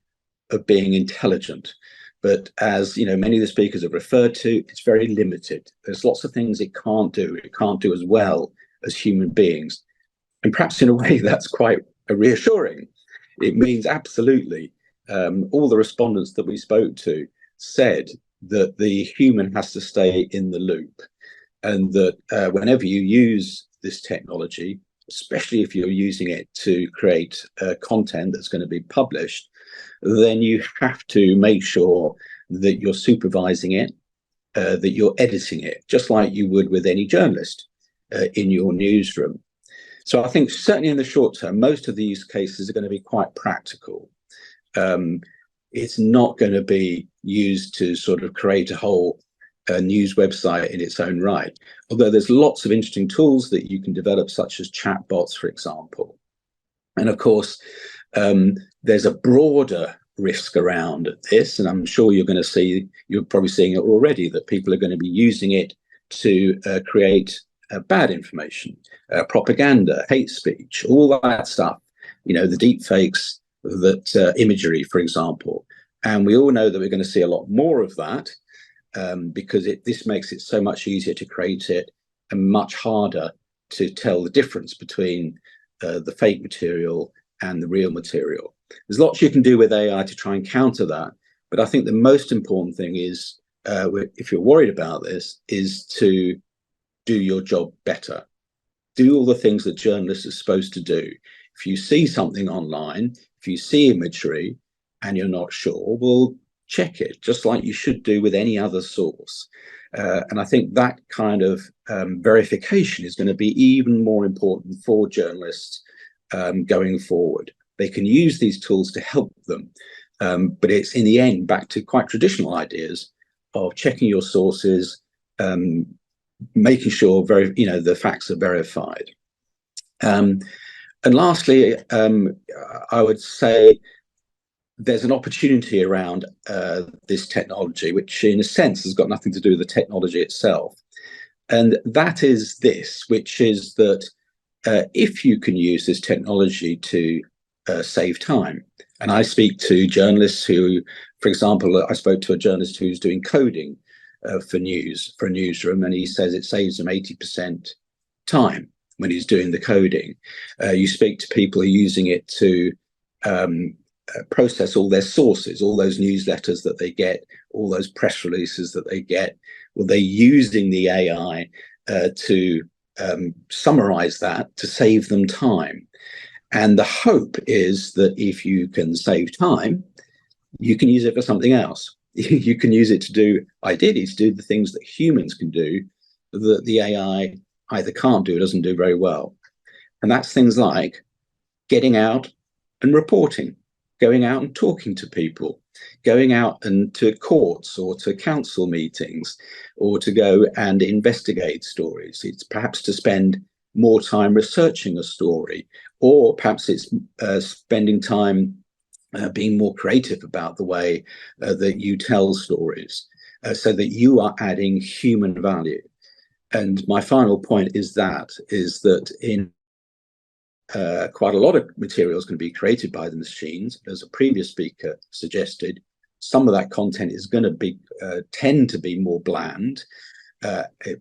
of being intelligent. But as many of the speakers have referred to, it's very limited. There's lots of things it can't do. It can't do as well as human beings. And perhaps in a way that's quite reassuring. It means absolutely all the respondents that we spoke to said that the human has to stay in the loop, and that whenever you use this technology, especially if you're using it to create content that's going to be published, then you have to make sure that you're supervising it, that you're editing it, just like you would with any journalist in your newsroom. So I think certainly in the short term, most of these cases are going to be quite practical. It's not going to be used to sort of create a whole news website in its own right, although there's lots of interesting tools that you can develop, such as chatbots, for example. And of course, there's a broader risk around this, and I'm sure you're probably seeing it already, that people are going to be using it to create bad information, propaganda, hate speech, all that stuff, the deep fakes, that imagery, for example. And we all know that we're going to see a lot more of that, because this makes it so much easier to create it and much harder to tell the difference between the fake material and the real material. There's lots you can do with AI to try and counter that, but I think the most important thing is, if you're worried about this, is to do your job better. Do all the things that journalists are supposed to do. If you see something online, if you see imagery and you're not sure, well, check it, just like you should do with any other source. And I think that kind of verification is going to be even more important for journalists going forward. They can use these tools to help them, but it's in the end back to quite traditional ideas of checking your sources, making sure the facts are verified. And lastly, I would say there's an opportunity around this technology, which in a sense has got nothing to do with the technology itself. And that is this, which is that if you can use this technology to save time, and I speak to journalists who, for example, I spoke to a journalist who's doing coding for a newsroom, and he says it saves him 80% time when he's doing the coding. You speak to people who are using it to process all their sources, all those newsletters that they get, all those press releases that they get. Well, they're using the AI to summarize that to save them time. And the hope is that if you can save time, you can use it for something else. You can use it to do, ideally, to do the things that humans can do that the AI either can't do or doesn't do very well. And that's things like getting out and reporting, going out and talking to people, going out and to courts or to council meetings, or to go and investigate stories. It's perhaps to spend more time researching a story, or perhaps it's spending time being more creative about the way that you tell stories, so that you are adding human value. And my final point is that in quite a lot of materials can be created by the machines. As a previous speaker suggested, some of that content is going to tend to be more bland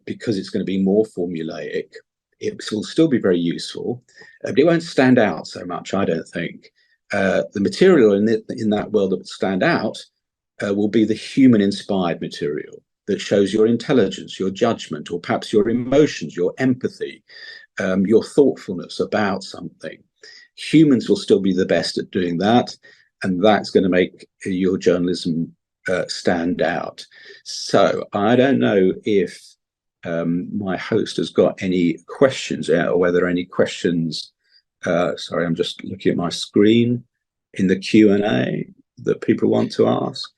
because it's going to be more formulaic. It will still be very useful, but it won't stand out so much, I don't think. The material in that world that will stand out will be the human-inspired material that shows your intelligence, your judgment, or perhaps your emotions, your empathy, your thoughtfulness about something. Humans will still be the best at doing that, and that's going to make your journalism stand out. So I don't know if my host has got any questions, or whether any questions, sorry, I'm just looking at my screen, in the Q&A that people want to ask.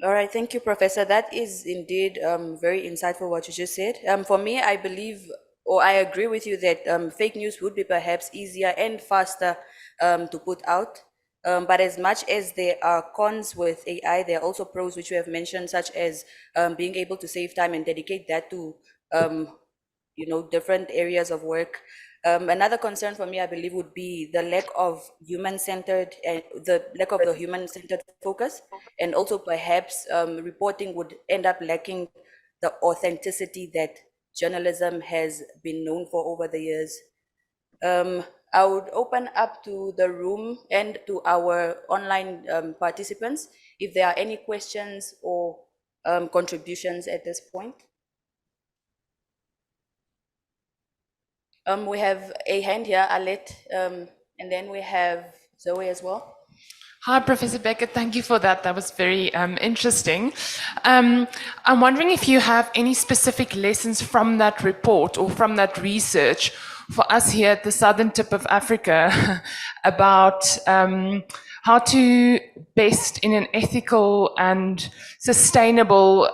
All right, thank you, Professor. That is indeed very insightful what you just said. For me, I believe, or I agree with you that fake news would be perhaps easier and faster to put out. But as much as there are cons with AI, there are also pros, which you have mentioned, such as being able to save time and dedicate that to different areas of work. Another concern for me, I believe, would be the lack of human-centered and the lack of the human-centered focus, and also perhaps reporting would end up lacking the authenticity that journalism has been known for over the years. I would open up to the room and to our online participants if there are any questions or contributions at this point. We have a hand here, Alet, and then we have Zoe as well. Hi, Professor Becker. Thank you for that. That was very interesting. I'm wondering if you have any specific lessons from that report or from that research for us here at the southern tip of Africa about how to best, in an ethical and sustainable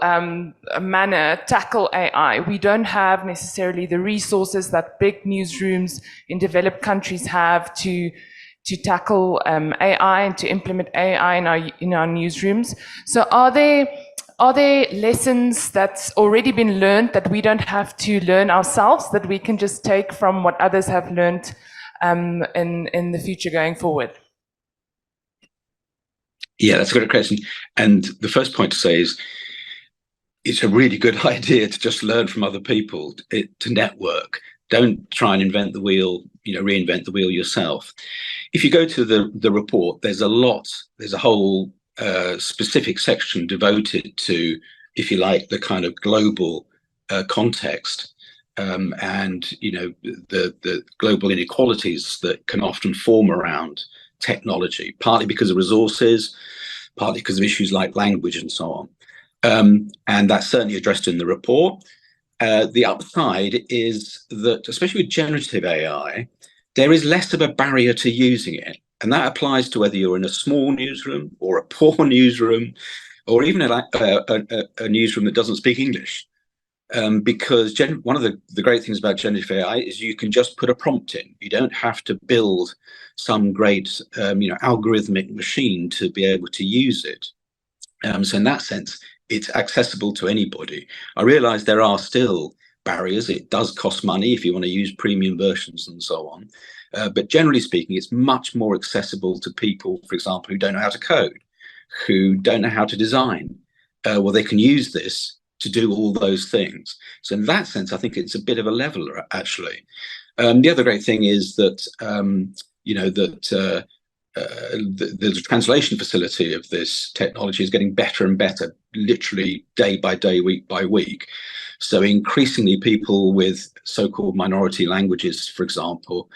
manner, tackle AI. We don't have necessarily the resources that big newsrooms in developed countries have to tackle AI and to implement AI in our newsrooms. So are there lessons that's already been learned that we don't have to learn ourselves, that we can just take from what others have learned in the future going forward? Yeah, that's a great question. And the first point to say is it's a really good idea to just learn from other people, to network. Don't try and invent the wheel, reinvent the wheel yourself. If you go to the report, there's a whole specific section devoted to, if you like, the kind of global context and, the global inequalities that can often form around technology, partly because of resources, partly because of issues like language and so on. And that's certainly addressed in the report. The upside is that, especially with generative AI, there is less of a barrier to using it. And that applies to whether you're in a small newsroom or a poor newsroom, or even a newsroom that doesn't speak English. Because one of the great things about generative AI is you can just put a prompt in. You don't have to build some great algorithmic machine to be able to use it. So in that sense, it's accessible to anybody. I realize there are still barriers. It does cost money if you want to use premium versions and so on. But generally speaking, it's much more accessible to people, for example, who don't know how to code, who don't know how to design. Well, they can use this to do all those things. So in that sense, I think it's a bit of a leveler, actually. The other great thing is that, the translation facility of this technology is getting better and better, literally day by day, week by week. So increasingly people with so-called minority languages, for example,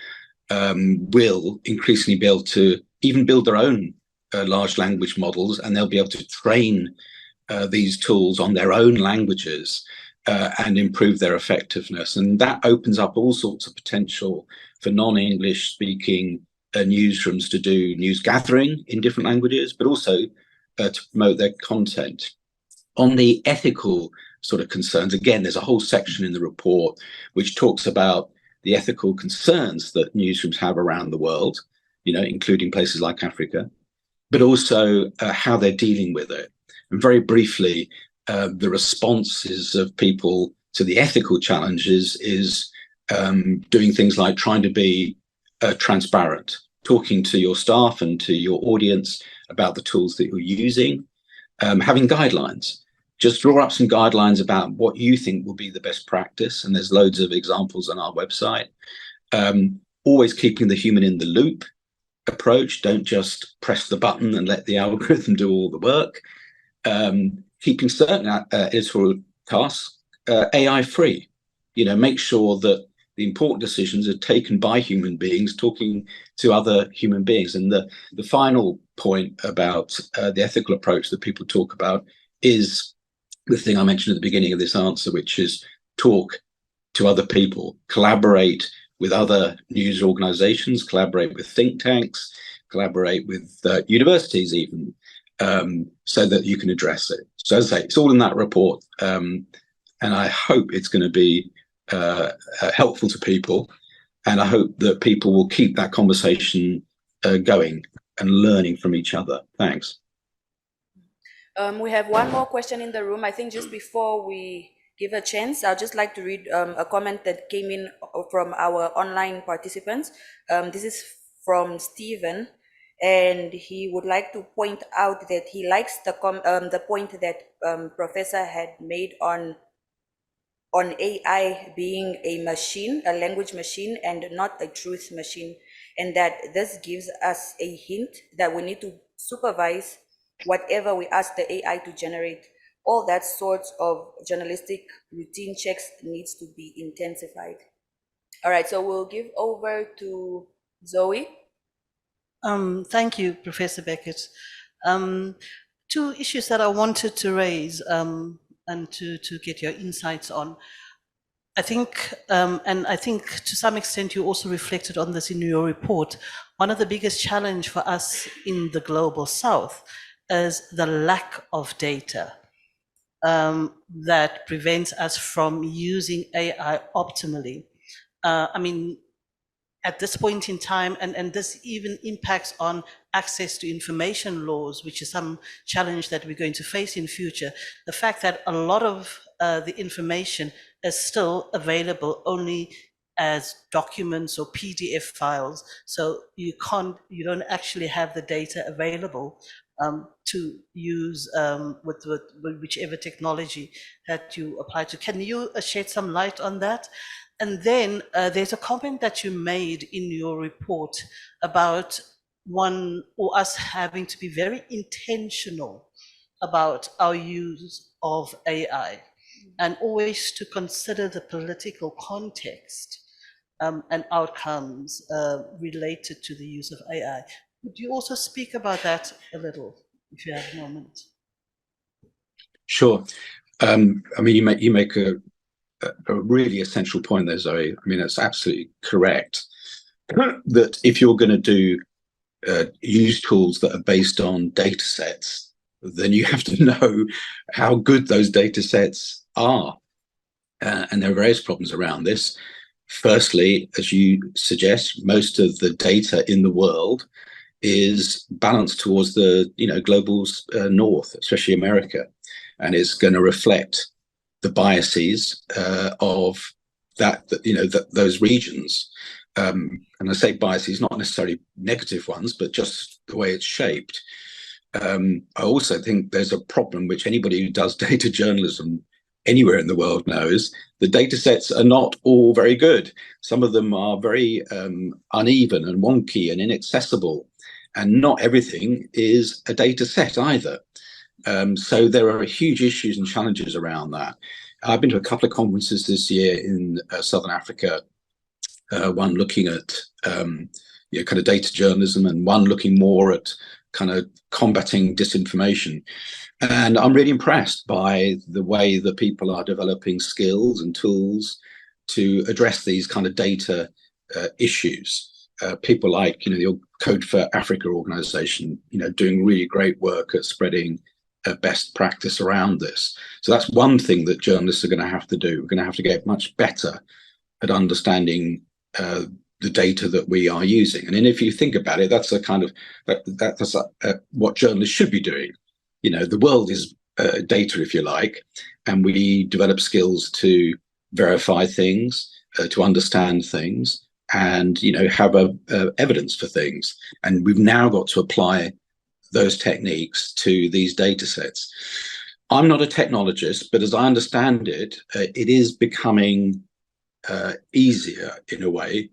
will increasingly be able to even build their own large language models, and they'll be able to train these tools on their own languages and improve their effectiveness. And that opens up all sorts of potential for non-English speaking newsrooms to do news gathering in different languages, but also to promote their content. On the ethical sort of concerns, again, there's a whole section in the report which talks about the ethical concerns that newsrooms have around the world, including places like Africa, but also how they're dealing with it. And very briefly, the responses of people to the ethical challenges is doing things like trying to be transparent, talking to your staff and to your audience about the tools that you're using, having guidelines. Just draw up some guidelines about what you think will be the best practice. And there's loads of examples on our website. Always keeping the human in the loop approach. Don't just press the button and let the algorithm do all the work. Keeping certain editorial tasks AI free. Make sure that the important decisions are taken by human beings talking to other human beings. And the final point about the ethical approach that people talk about is the thing I mentioned at the beginning of this answer, which is talk to other people, collaborate with other news organizations, collaborate with think tanks, collaborate with universities even, so that you can address it. So as I say, it's all in that report. And I hope it's going to be helpful to people. And I hope that people will keep that conversation going and learning from each other. Thanks. We have one more question in the room. I think just before we give a chance, I'd just like to read a comment that came in from our online participants. This is from Stephen, and he would like to point out that he likes the point that Professor had made on AI being a machine, a language machine, and not a truth machine, and that this gives us a hint that we need to supervise whatever we ask the AI to generate. All that sorts of journalistic routine checks needs to be intensified. All right, so we'll give over to Zoe. Thank you, Professor Beckett. Two issues that I wanted to raise and to get your insights on. I think, and I think to some extent you also reflected on this in your report, one of the biggest challenge for us in the global south is the lack of data that prevents us from using AI optimally. I mean, at this point in time, and this even impacts on access to information laws, which is some challenge that we're going to face in future. The fact that a lot of the information is still available only as documents or PDF files. So you don't actually have the data available to use with whichever technology that you apply to. Can you shed some light on that? And then there's a comment that you made in your report about one or us having to be very intentional about our use of AI and always to consider the political context and outcomes related to the use of AI. Would you also speak about that a little, if you have a moment? Sure. I mean, you make a really essential point there, Zoe. I mean, that's absolutely correct. That if you're going to do use tools that are based on data sets, then you have to know how good those data sets are. And there are various problems around this. Firstly, as you suggest, most of the data in the world is balanced towards the global north, especially America, and it's going to reflect the biases of those regions. And I say biases, not necessarily negative ones, but just the way it's shaped. I also think there's a problem which anybody who does data journalism anywhere in the world knows. The data sets are not all very good. Some of them are very uneven and wonky and inaccessible, and not everything is a data set either. So there are huge issues and challenges around that. I've been to a couple of conferences this year in Southern Africa, one looking at kind of data journalism and one looking more at kind of combating disinformation. And I'm really impressed by the way that people are developing skills and tools to address these kind of data issues. People like, the Code for Africa organization, doing really great work at spreading best practice around this. So that's one thing that journalists are going to have to do. We're going to have to get much better at understanding the data that we are using. And then if you think about it, that's a kind of that's what journalists should be doing. The world is data, if you like, and we develop skills to verify things, to understand things, and have evidence for things. And we've now got to apply those techniques to these data sets. I'm not a technologist, but as I understand it, it is becoming easier in a way,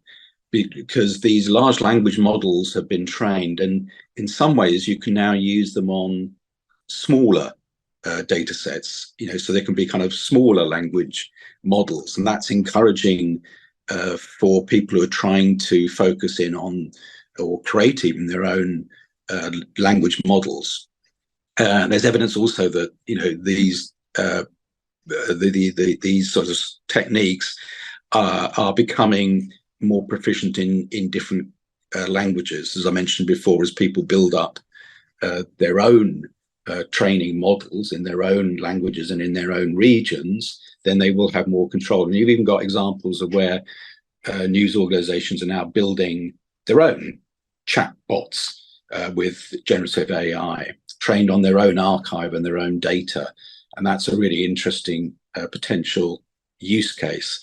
because these large language models have been trained, and in some ways you can now use them on smaller data sets, so they can be kind of smaller language models, and that's encouraging for people who are trying to focus in on or create even their own language models. There's evidence also that these these sort of techniques are becoming more proficient in different languages, as I mentioned before. As people build up their own training models in their own languages and in their own regions, then they will have more control. And you've even got examples of where news organizations are now building their own chatbots with generative AI, trained on their own archive and their own data. And that's a really interesting potential use case.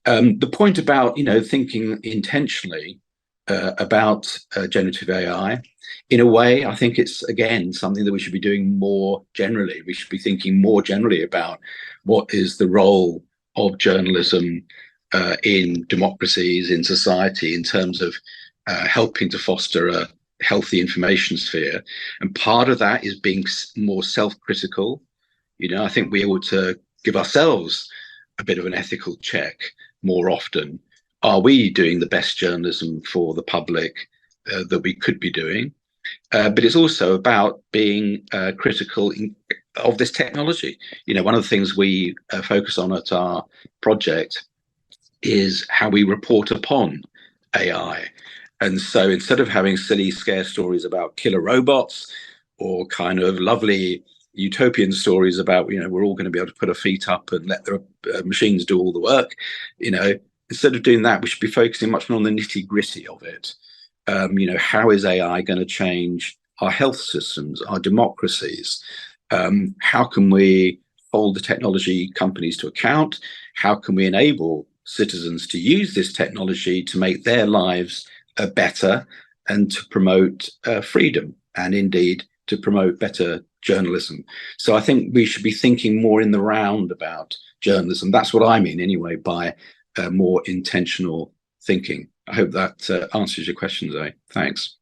The point about, thinking intentionally about generative AI, in a way, I think it's, again, something that we should be doing more generally. We should be thinking more generally about what is the role of journalism in democracies, in society, in terms of helping to foster a healthy information sphere. And part of that is being more self-critical. I think we ought to give ourselves a bit of an ethical check more often. Are we doing the best journalism for the public that we could be doing. But it's also about being critical of this technology. You know, one of the things we focus on at our project is how we report upon AI. And so instead of having silly scare stories about killer robots or kind of lovely utopian stories about, you know, we're all going to be able to put our feet up and let the machines do all the work, you know, instead of doing that, we should be focusing much more on the nitty gritty of it. You know, how is AI going to change our health systems, our democracies? How can we hold the technology companies to account? How can we enable citizens to use this technology to make their lives better and to promote freedom and indeed to promote better journalism? So I think we should be thinking more in the round about journalism. That's what I mean anyway by more intentional thinking. I hope that answers your question, Zoe. Thanks.